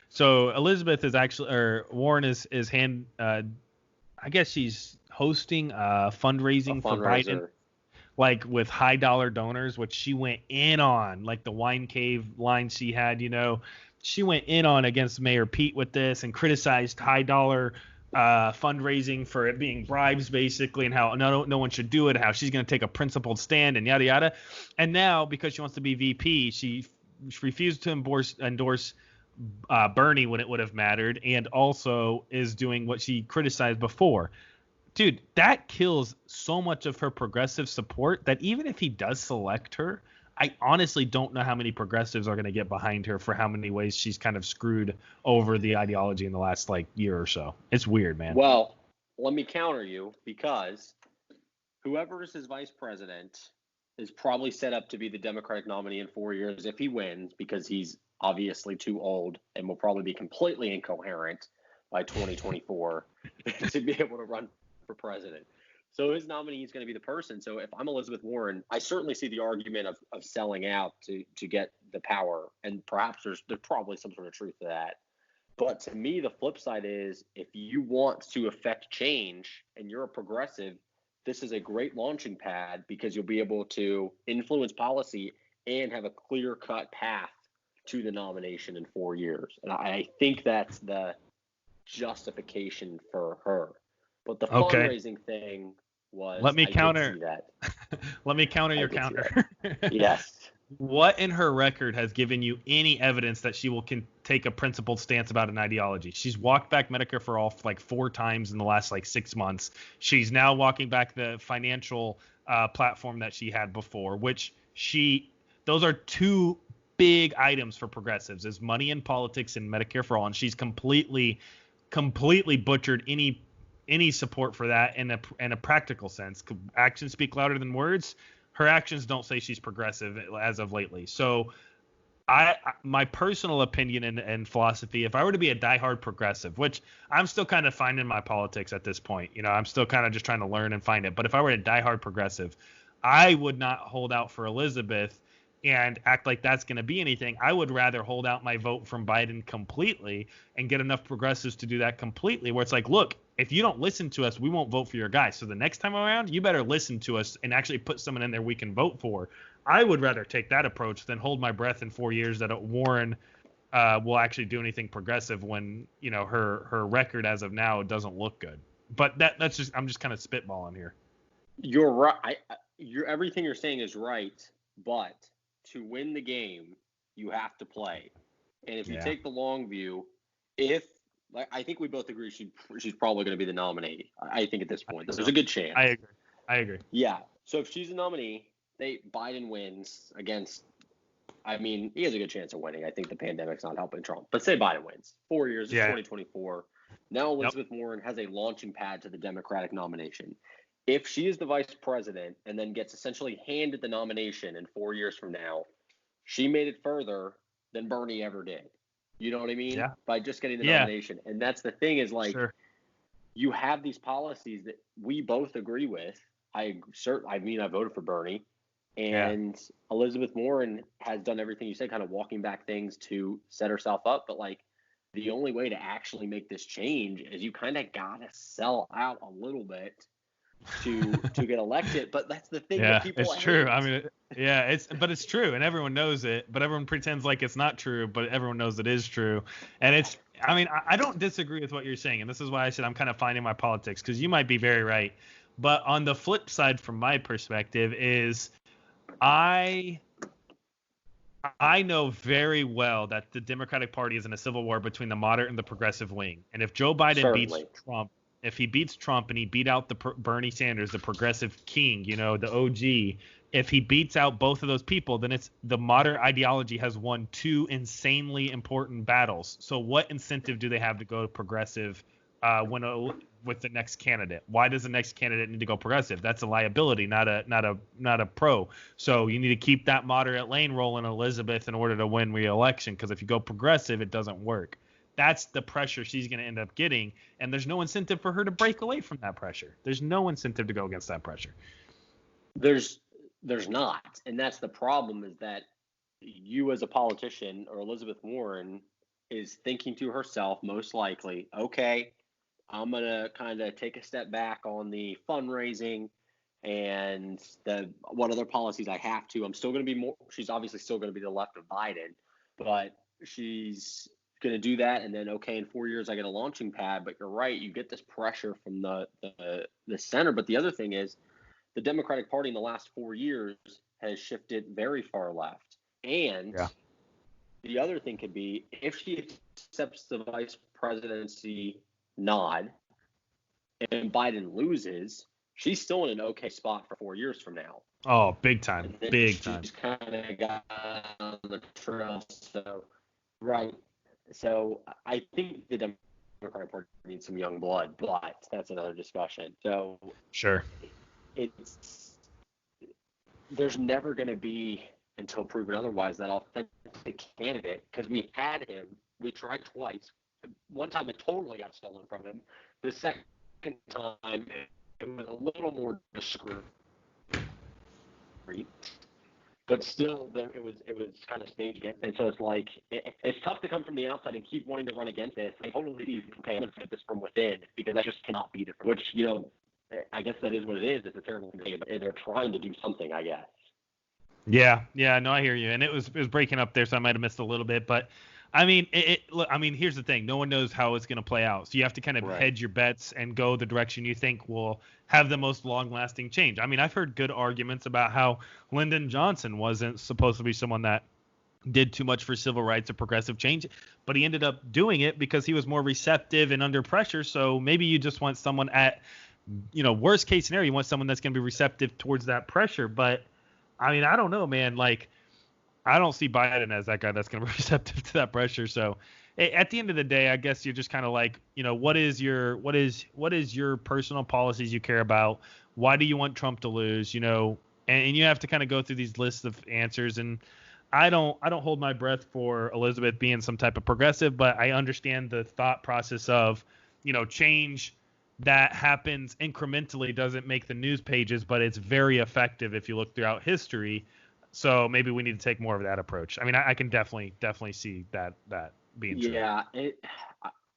So Elizabeth is actually, or Warren is I guess she's hosting fundraising for Biden, like with high dollar donors, which she went in on, like the wine cave line she had, she went in on against Mayor Pete with this and criticized high dollar fundraising for it being bribes basically, and how no one should do it, how she's going to take a principled stand and yada yada. And now because she wants to be VP, she refused to endorse Bernie when it would have mattered, and also is doing what she criticized before. Dude, that kills so much of her progressive support that even if he does select her, I honestly don't know how many progressives are going to get behind her for how many ways she's kind of screwed over the ideology in the last year or so. It's weird, man. Well, let me counter you, because whoever is his vice president is probably set up to be the Democratic nominee in 4 years if he wins, because he's obviously too old and will probably be completely incoherent by 2024 to be able to run for president. So his nominee is going to be the person. So if I'm Elizabeth Warren, I certainly see the argument of selling out to get the power. And perhaps there's probably some sort of truth to that. But to me, the flip side is, if you want to affect change and you're a progressive, this is a great launching pad, because you'll be able to influence policy and have a clear-cut path to the nomination in 4 years. And I think that's the justification for her. But the fundraising thing, was Let me I did counter. see that. Let me counter I your did see counter. that. Yes. What in her record has given you any evidence that she will take a principled stance about an ideology? She's walked back Medicare for All like 4 times in the last like 6 months. She's now walking back the financial platform that she had before, which those are 2 big items for progressives: is money in politics and Medicare for All, and she's completely butchered any support for that in a practical sense. Actions speak louder than words. Her actions don't say she's progressive as of lately. So my personal opinion and philosophy, if I were to be a diehard progressive, which I'm still kind of finding my politics at this point, I'm still kind of just trying to learn and find it. But if I were a diehard progressive, I would not hold out for Elizabeth and act like that's going to be anything. I would rather hold out my vote from Biden completely and get enough progressives to do that completely, where it's like, look, if you don't listen to us, we won't vote for your guy. So the next time around, you better listen to us and actually put someone in there we can vote for. I would rather take that approach than hold my breath in 4 years that Warren will actually do anything progressive when, her record as of now doesn't look good. But that's just, I'm just kind of spitballing here. You're right. Everything you're saying is right, but to win the game, you have to play. And if you take the long view, I think we both agree she's probably going to be the nominee. I think at this point, there's a good chance. I agree. Yeah. So if she's the nominee, Biden wins against. I mean, he has a good chance of winning. I think the pandemic's not helping Trump. But say Biden wins. 4 years, 2024. Now Elizabeth Warren has a launching pad to the Democratic nomination. If she is the vice president and then gets essentially handed the nomination in 4 years from now, she made it further than Bernie ever did. You know what I mean? Yeah. By just getting the nomination. And that's the thing is you have these policies that we both agree with. I voted for Bernie. And Elizabeth Warren has done everything you said, kind of walking back things to set herself up. But the only way to actually make this change is you kind of got to sell out a little bit to get elected. But that's the thing that people hate. True. I mean, it's true, and everyone knows it, but everyone pretends like it's not true, but everyone knows it is true. And I don't disagree with what you're saying, and this is why I said I'm kind of finding my politics, because you might be very right. But on the flip side, from my perspective, is I know very well that the Democratic Party is in a civil war between the moderate and the progressive wing. And if Joe Biden beats Trump, and he beat out the Bernie Sanders, the progressive king, the OG, if he beats out both of those people, then it's the moderate ideology has won 2 insanely important battles. So what incentive do they have to go progressive with the next candidate? Why does the next candidate need to go progressive? That's a liability, not a pro. So you need to keep that moderate lane rolling, Elizabeth, in order to win re-election, because if you go progressive, it doesn't work. That's the pressure she's going to end up getting, and there's no incentive for her to break away from that pressure. There's no incentive to go against that pressure. There's not, and that's the problem, is that you as a politician, or Elizabeth Warren, is thinking to herself, most likely, okay, I'm going to kind of take a step back on the fundraising and what other policies I have to. I'm still going to be she's obviously still going to be the left of Biden, but she's going to do that. And then, okay, in 4 years, I get a launching pad. But you're right, you get this pressure from the center. But the other thing is, the Democratic Party in the last 4 years has shifted very far left. And the other thing could be, if she accepts the vice presidency nod and Biden loses, she's still in an okay spot for 4 years from now. Oh, big time. Big time. She's kind of got on the trail. So, right. So I think the Democratic Party needs some young blood, but that's another discussion. So sure. There's never going to be, until proven otherwise, that authentic candidate, because we had him. We tried twice. One time it totally got stolen from him. The second time it was a little more discreet, but still it was kind of staged against. And so it's tough to come from the outside and keep wanting to run against this. I totally see benefit this from within, because that just cannot be different. Which, I guess that is what it is. It's a terrible thing, but they're trying to do something, I guess. Yeah, no, I hear you. And it was breaking up there, so I might have missed a little bit. But Look, here's the thing. No one knows how it's going to play out. So you have to kind of hedge your bets and go the direction you think will have the most long-lasting change. I've heard good arguments about how Lyndon Johnson wasn't supposed to be someone that did too much for civil rights or progressive change, but he ended up doing it because he was more receptive and under pressure. So maybe you just want someone at, worst case scenario, you want someone that's going to be receptive towards that pressure. But I don't know, man. Like, I don't see Biden as that guy that's going to be receptive to that pressure. So at the end of the day, I guess you're just kind of like, what is your personal policies you care about? Why do you want Trump to lose? And you have to kind of go through these lists of answers. And I don't hold my breath for Elizabeth being some type of progressive, but I understand the thought process of, change that happens incrementally doesn't make the news pages, but it's very effective if you look throughout history. So maybe we need to take more of that approach. I can definitely see that being true. Yeah,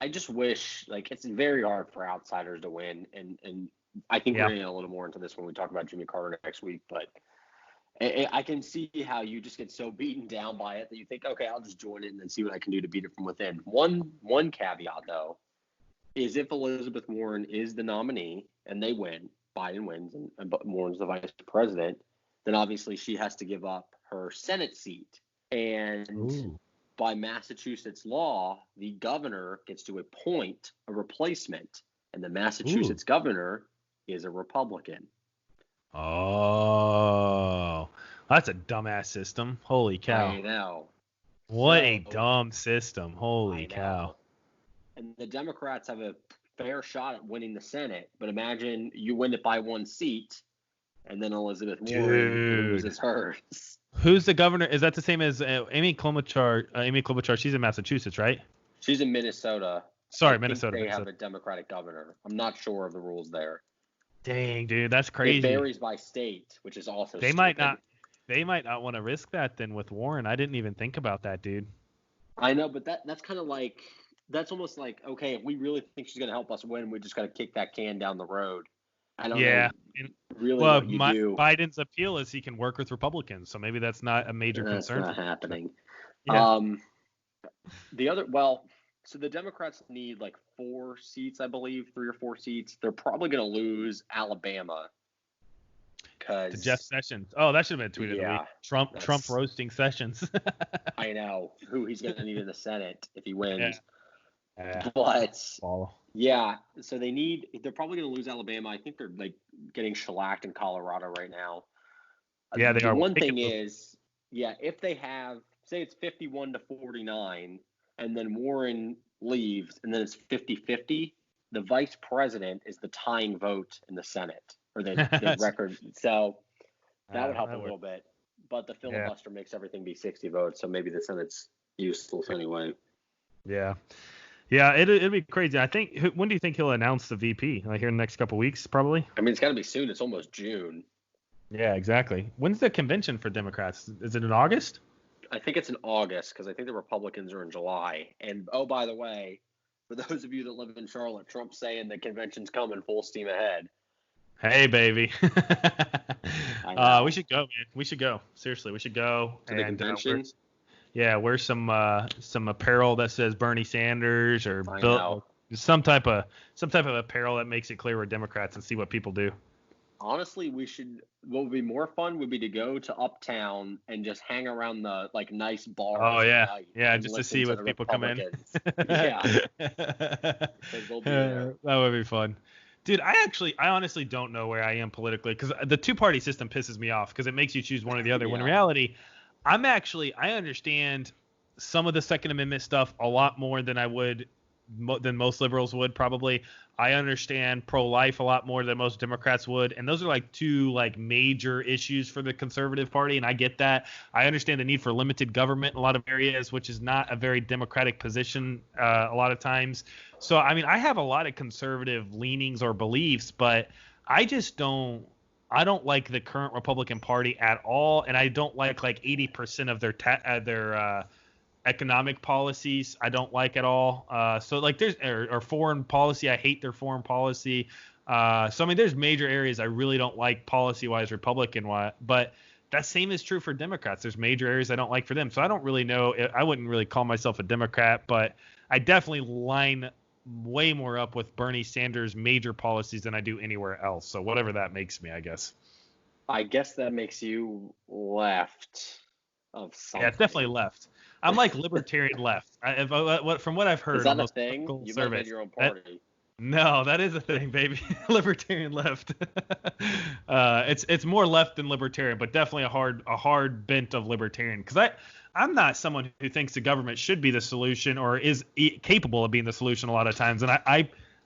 I just wish, like, it's very hard for outsiders to win, and I think we're going to get a little more into this when we talk about Jimmy Carter next week, but I can see how you just get so beaten down by it that you think, okay, I'll just join it and then see what I can do to beat it from within. One caveat, though, is if Elizabeth Warren is the nominee and they win, Biden wins, and Warren's the vice president, then obviously she has to give up her Senate seat. And by Massachusetts law, the governor gets to appoint a replacement, and the Massachusetts governor is a Republican. Oh, that's a dumbass system. Holy cow. I know. What a dumb system. Holy cow. And the Democrats have a fair shot at winning the Senate, but imagine you win it by one seat, and then Elizabeth Warren loses hers. Who's the governor? Is that the same as Amy Klobuchar? Amy Klobuchar, she's in Massachusetts, right? She's in Minnesota. Sorry, Minnesota. They have a Democratic governor. I'm not sure of the rules there. Dang, dude, that's crazy. It varies by state, which is also They might not want to risk that then with Warren. I didn't even think about that, dude. I know, but that's kind of like, that's almost like, okay, if we really think she's going to help us win, we just got to kick that can down the road. I don't know really what you do. Biden's appeal is he can work with Republicans, so maybe that's not a major concern. That's not happening. Yeah. So the Democrats need like 4 seats, I believe, 3 or 4 seats. They're probably going to lose Alabama. To Jeff Sessions. Oh, that should have been tweeted. Yeah, Trump roasting Sessions. I know who he's going to need in the Senate if he wins. Yeah. But yeah, so they're probably going to lose Alabama. I think they're like getting shellacked in Colorado right now. Yeah, they are. One thing is, if they have, say it's 51-49, and then Warren leaves, and then it's 50-50, the vice president is the tying vote in the Senate, or the record. So that would help a little bit. But the filibuster makes everything be 60 votes, so maybe the Senate's useless anyway. Yeah. Yeah, it'd be crazy. I think, when do you think he'll announce the VP? Like here in the next couple weeks, probably? It's got to be soon. It's almost June. Yeah, exactly. When's the convention for Democrats? Is it in August? I think it's in August because I think the Republicans are in July. And, oh, by the way, for those of you that live in Charlotte, Trump's saying the convention's coming full steam ahead. Hey, baby. We should go, man. We should go. Seriously, we should go. To the convention? Wear some apparel that says Bernie Sanders or some type of apparel that makes it clear we're Democrats and see what people do. Honestly, what would be more fun would be to go to Uptown and just hang around the nice bars. Oh yeah, just to see what people come in. Yeah, they'll be there. That would be fun. Dude, I honestly don't know where I am politically because the 2-party system pisses me off because it makes you choose one or the other. When in reality, I understand some of the Second Amendment stuff a lot more than than most liberals would probably. I understand pro-life a lot more than most Democrats would, and those are 2 major issues for the conservative party, and I get that. I understand the need for limited government in a lot of areas, which is not a very democratic position a lot of times. So, I have a lot of conservative leanings or beliefs, but I just don't like the current Republican Party at all, and I don't like 80% of their economic policies. I don't like at all. So there's or foreign policy. I hate their foreign policy. So there's major areas I really don't like policy-wise, Republican-wise. But that same is true for Democrats. There's major areas I don't like for them. So I don't really know. I wouldn't really call myself a Democrat, but I definitely line way more up with Bernie Sanders' major policies than I do anywhere else. So whatever that makes me, I guess. I guess that makes you left of something. Yeah, it's definitely left. I'm like libertarian left. From what I've heard, is that on a those thing? You might have made your own party. No, that is a thing, baby. Libertarian left. It's more left than libertarian, but definitely a hard bent of libertarian. Because I'm not someone who thinks the government should be the solution or is capable of being the solution a lot of times. And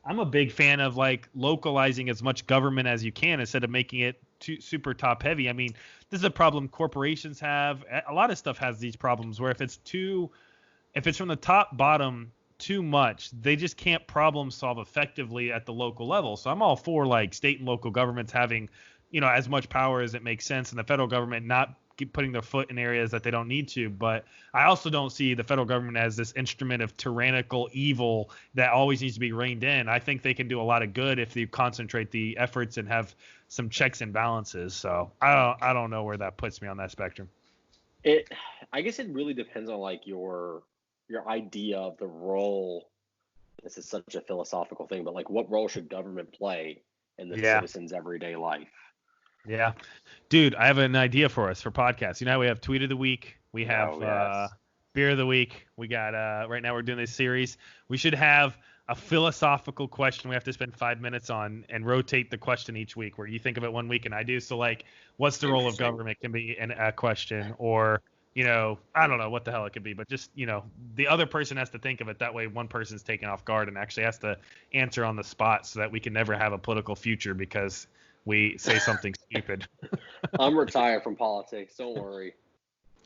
I'm a big fan of like localizing as much government as you can instead of making it too super top heavy. I mean, this is a problem corporations have. A lot of stuff has these problems where if it's from the top bottom too much, they just can't problem solve effectively at the local level. So I'm all for like state and local governments having, as much power as it makes sense, and the federal government not keep putting their foot in areas that they don't need to. But I also don't see the federal government as this instrument of tyrannical evil that always needs to be reined in. I think they can do a lot of good if they concentrate the efforts and have some checks and balances. So I don't know where that puts me on that spectrum. I guess it really depends on like your idea of the role. This is such a philosophical thing, but like what role should government play in the citizen's everyday life? Yeah. Dude, I have an idea for us for podcasts. We have Tweet of the Week. We have Beer of the Week. We got right now we're doing this series. We should have a philosophical question we have to spend 5 minutes on and rotate the question each week, where you think of it one week and I do. So like, what's the role of government can be in a question, or I don't know what the hell it could be, but just, the other person has to think of it. That way one person's taken off guard and actually has to answer on the spot so that we can never have a political future because we say something stupid. I'm retired from politics. Don't worry.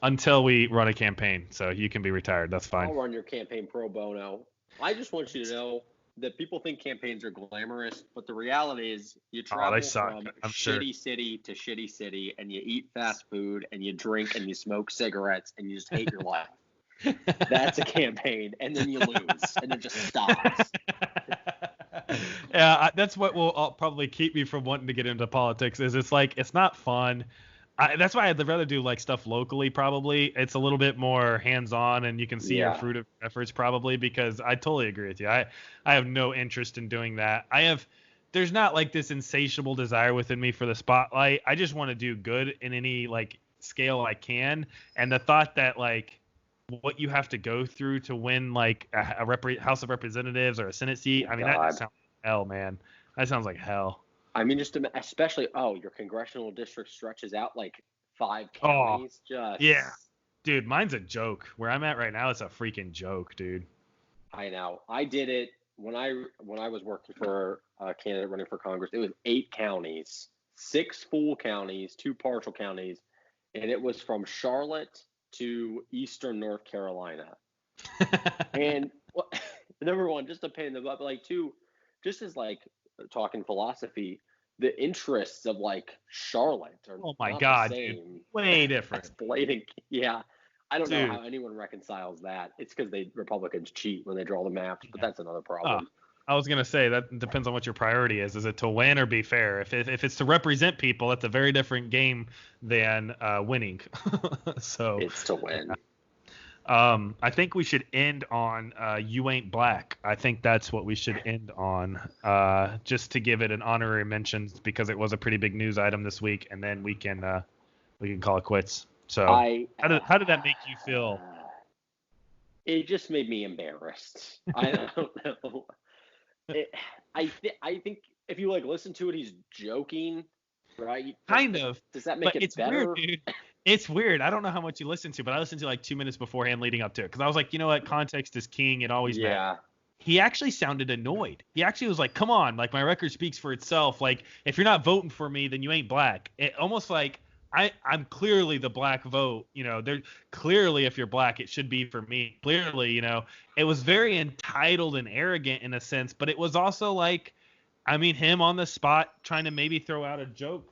Until we run a campaign. So you can be retired. That's fine. I'll run your campaign pro bono. I just want you to know that people think campaigns are glamorous, but the reality is you travel from shitty city to shitty city, and you eat fast food, and you drink, and you smoke cigarettes, and you just hate your life. That's a campaign, and then you lose, and it just stops. Yeah, that's what will probably keep me from wanting to get into politics. Is it's not fun. That's why I'd rather do like stuff locally. Probably it's a little bit more hands-on, and you can see your fruit of efforts. Probably because I totally agree with you. I have no interest in doing that. There's not like this insatiable desire within me for the spotlight. I just want to do good in any like scale I can, and the thought that like what you have to go through to win like a House of Representatives or a Senate seat. I mean, that sounds like hell, man. That sounds like hell. I mean, just especially, your congressional district stretches out like 5 counties. Yeah. Dude, mine's a joke. Where I'm at right now, it's a freaking joke, dude. I know. I did it when I was working for a candidate running for Congress. It was 8 counties, 6 full counties, 2 partial counties, and it was from Charlotte to Eastern North Carolina. And number one, just a pain in the butt, but like 2, just as like talking philosophy, the interests of like Charlotte are the same. Dude. Way different. Blatant. Yeah. I don't know how anyone reconciles that. It's because Republicans cheat when they draw the maps, but that's another problem. I was going to say that depends on what your priority is. Is it to win or be fair? If it's to represent people, that's a very different game than winning. So it's to win. I think we should end on You Ain't Black. I think that's what we should end on, just to give it an honorary mention because it was a pretty big news item this week, and then we can call it quits. So how did that make you feel? It just made me embarrassed. I don't know. I think if you like listen to it, he's joking, right? Kind of. Does that make it better? Weird, dude. It's weird. I don't know how much you listened to, but I listened to like 2 minutes beforehand leading up to it because I was like, you know what? Context is king. It always matters. He actually sounded annoyed. He actually was like, come on, like my record speaks for itself. Like if you're not voting for me, then you ain't black. It almost like I'm clearly the black vote. They're clearly if you're black, it should be for me. Clearly, it was very entitled and arrogant in a sense, but it was also like, him on the spot trying to maybe throw out a joke,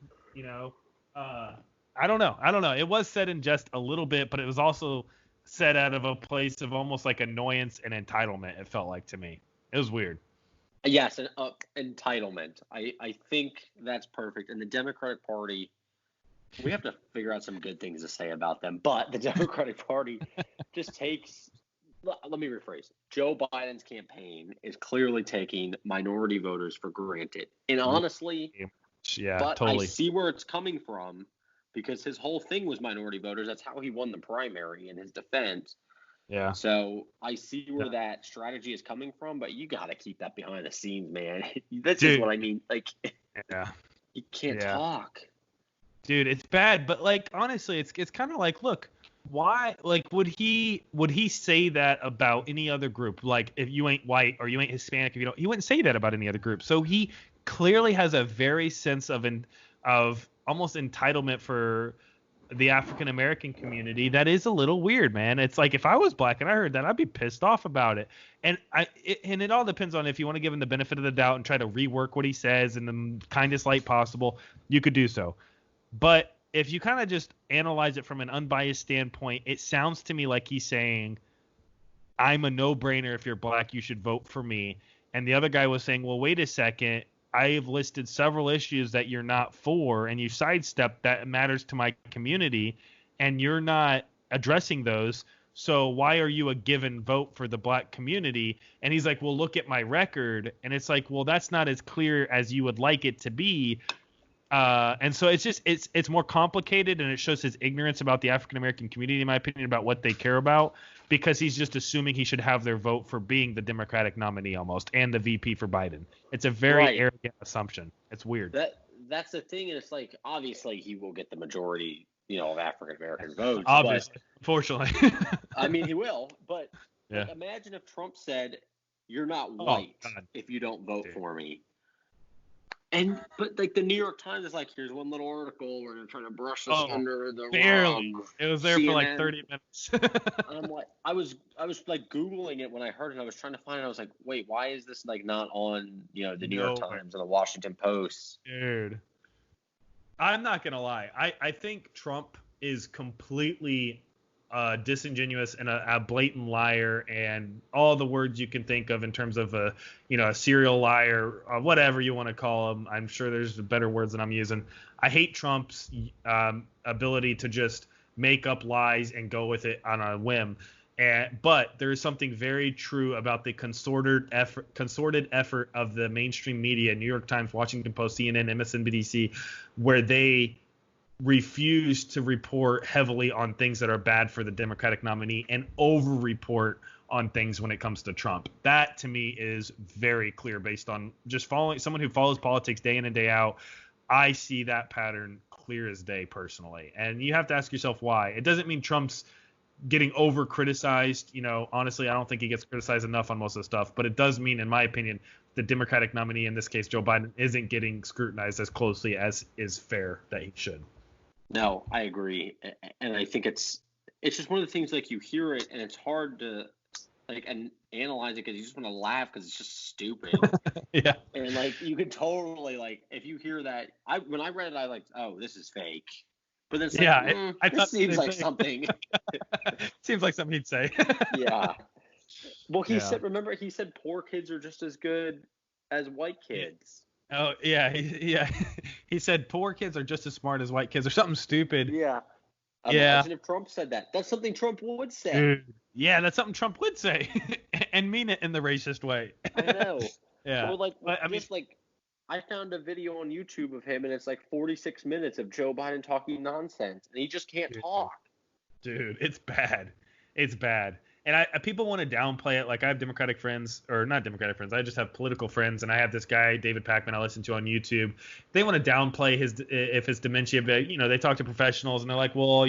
I don't know. It was said in jest a little bit, but it was also said out of a place of almost like annoyance and entitlement. It felt like to me. It was weird. Yes, entitlement. I think that's perfect. And the Democratic Party We have to figure out some good things to say about them. But the Democratic Party just takes. Let me rephrase. Joe Biden's campaign is clearly taking minority voters for granted. And honestly, but totally. I see where it's coming from because his whole thing was minority voters. That's how he won the primary in his defense. Yeah. So I see where that strategy is coming from, but you got to keep that behind the scenes, man. That's just what I mean. Like, you can't talk. Dude, it's bad. But like, honestly, it's kind of like, look, why? Like, would he say that about any other group? Like, if you ain't white or you ain't Hispanic, if you don't, he wouldn't say that about any other group. So he clearly has a very sense of almost entitlement for the African American community that is a little weird, man. It's like if I was black and I heard that, I'd be pissed off about it. And it all depends on if you want to give him the benefit of the doubt and try to rework what he says in the kindest light possible, you could do so. But if you kind of just analyze it from an unbiased standpoint, it sounds to me like he's saying, I'm a no-brainer. If you're black, you should vote for me. And the other guy was saying, well, wait a second. I have listed several issues that you're not for, and you sidestep that matters to my community, and you're not addressing those. So why are you a given vote for the black community? And he's like, well, look at my record. And it's like, well, that's not as clear as you would like it to be. And so it's more complicated, and it shows his ignorance about the African American community, in my opinion, about what they care about, because he's just assuming he should have their vote for being the Democratic nominee almost and the VP for Biden. It's a very arrogant assumption. It's weird. That's the thing, and it's like obviously he will get the majority, of African American votes. Obviously, unfortunately. I mean, he will, but like, imagine if Trump said, "You're not white if you don't vote for me." But like the New York Times is like, here's one little article where they're trying to brush us under the barely. rug. It was there CNN. For like 30 minutes. And I'm like, I was like Googling it when I heard it. I was trying to find it. I was like, wait, why is this like not on the New York Times and the Washington Post? Dude, I'm not gonna lie. I think Trump is completely disingenuous and a blatant liar, and all the words you can think of in terms of a serial liar, whatever you want to call him. I'm sure there's better words than I'm using. I hate Trump's ability to just make up lies and go with it on a whim. But there is something very true about the concerted effort of the mainstream media, New York Times, Washington Post, CNN, MSNBC, where they refuse to report heavily on things that are bad for the Democratic nominee and over-report on things when it comes to Trump. That, to me, is very clear based on just following someone who follows politics day in and day out. I see that pattern clear as day personally. And you have to ask yourself why. It doesn't mean Trump's getting over-criticized. Honestly, I don't think he gets criticized enough on most of the stuff. But it does mean, in my opinion, the Democratic nominee, in this case Joe Biden, isn't getting scrutinized as closely as is fair that he should. No, I agree, and I think it's just one of the things, like, you hear it and it's hard to and analyze it because you just want to laugh because it's just stupid. Yeah. And like you could totally if you hear that, when I read it, I oh, this is fake. But then it's I thought seems like something. Seems like something he'd say. Yeah. Well, he said poor kids are just as good as white kids. Oh, yeah. He said poor kids are just as smart as white kids or something stupid. Yeah. Imagine if Trump said that. That's something Trump would say. Dude, yeah, that's something Trump would say and mean it in the racist way. I know. Yeah. So, I found a video on YouTube of him, and it's 46 minutes of Joe Biden talking nonsense, and he just can't talk. Dude, it's bad. It's bad. And people want to downplay it. Like, I have Democratic friends, or not Democratic friends. I just have political friends, and I have this guy, David Pakman, I listen to on YouTube. They want to downplay his dementia, but they talk to professionals, and they're like, well,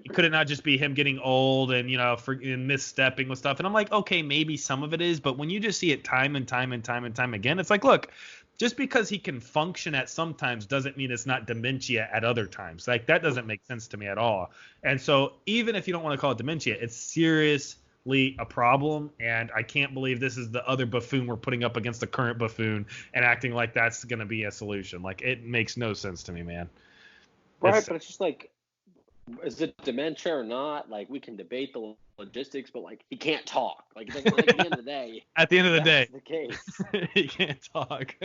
could it not just be him getting old and misstepping with stuff? And I'm like, okay, maybe some of it is, but when you just see it time and time and time and time again, it's like, look, just because he can function at some times doesn't mean it's not dementia at other times. Like, that doesn't make sense to me at all. And so even if you don't want to call it dementia, it's seriously a problem. And I can't believe this is the other buffoon we're putting up against the current buffoon and acting like that's going to be a solution. Like, it makes no sense to me, man. Right, but it's just is it dementia or not? Like, we can debate the logistics, but like he can't talk. Like at the end of the day. At the end of the day, the case. He can't talk.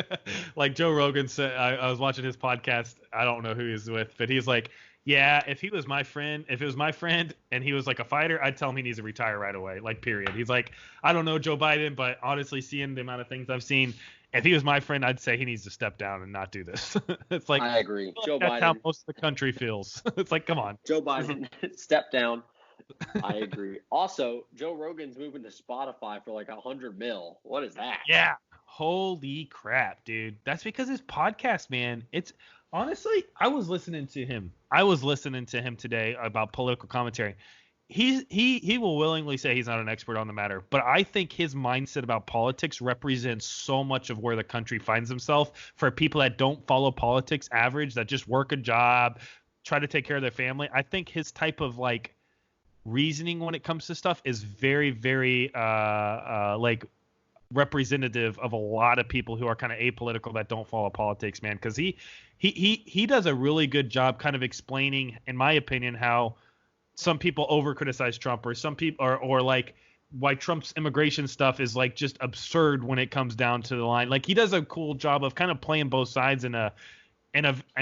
Like Joe Rogan said, I was watching his podcast. I don't know who he's with, but he's like, yeah, if it was my friend and he was like a fighter, I'd tell him he needs to retire right away. Like, period. He's like, I don't know Joe Biden, but honestly, seeing the amount of things I've seen, if he was my friend, I'd say he needs to step down and not do this. It's like, I agree. Joe that's Biden. how most of the country feels. It's like, come on. Joe Biden, step down. I agree. Also, Joe Rogan's moving to Spotify for like $100 million. What is that? Yeah. Holy crap, dude. That's because his podcast, man. It's honestly, I was listening to him today about political commentary. He will willingly say he's not an expert on the matter, but I think his mindset about politics represents so much of where the country finds himself for people that don't follow politics average, that just work a job, try to take care of their family. I think his type of like reasoning when it comes to stuff is very, very like representative of a lot of people who are kind of apolitical that don't follow politics, man. Because he does a really good job kind of explaining, in my opinion, how some people over criticize Trump, or some people or like why Trump's immigration stuff is like just absurd when it comes down to the line. Like he does a cool job of kind of playing both sides in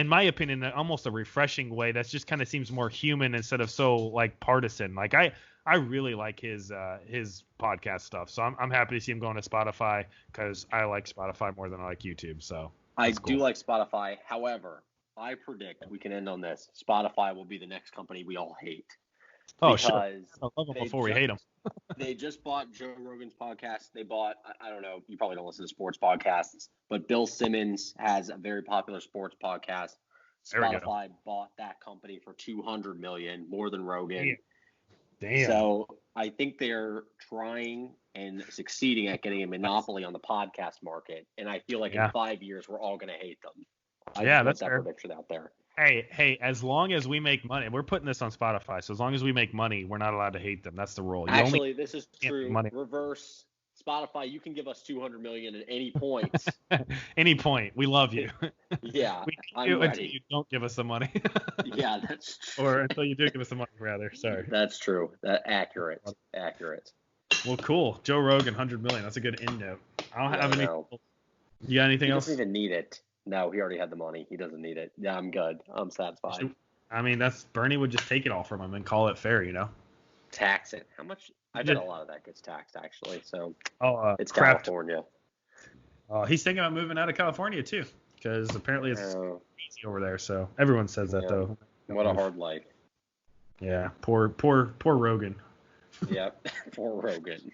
my opinion, almost a refreshing way that's just kind of seems more human instead of so like partisan. Like I really like his podcast stuff, so I'm happy to see him going to Spotify because I like Spotify more than I like YouTube. So I do like Spotify. However, I predict we can end on this. Spotify will be the next company we all hate. Oh, sure. I love them before we hate them. They just bought Joe Rogan's podcast. They bought, I don't know, you probably don't listen to sports podcasts, but Bill Simmons has a very popular sports podcast. Spotify bought that company for $200 million, more than Rogan. Damn. So I think they're trying and succeeding at getting a monopoly on the podcast market. And I feel like in 5 years, we're all going to hate them. That's that fair. prediction out there. Hey, as long as we make money, we're putting this on Spotify, so as long as we make money, we're not allowed to hate them. That's the rule. Actually, this is true. Reverse. Spotify, you can give us $200 million at any point. Any point. We love you. Yeah, I'm ready. Until you don't give us the money. Yeah, that's true. Or until you do give us the money, rather. Sorry. That's true. Accurate. Well, cool. Joe Rogan, $100 million. That's a good end note. I don't have any. You got anything else? He doesn't even need it. No, he already had the money. He doesn't need it. Yeah, I'm good. I'm satisfied. I mean, Bernie would just take it all from him and call it fair, you know? Tax it. How much? I bet a lot of that gets taxed, actually. So it's crap. California. He's thinking about moving out of California, too, because apparently it's easy over there. So everyone says that, though. What a hard life. Yeah, poor Rogan. Yep, poor Rogan.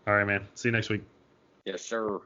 All right, man. See you next week. Yes, sir.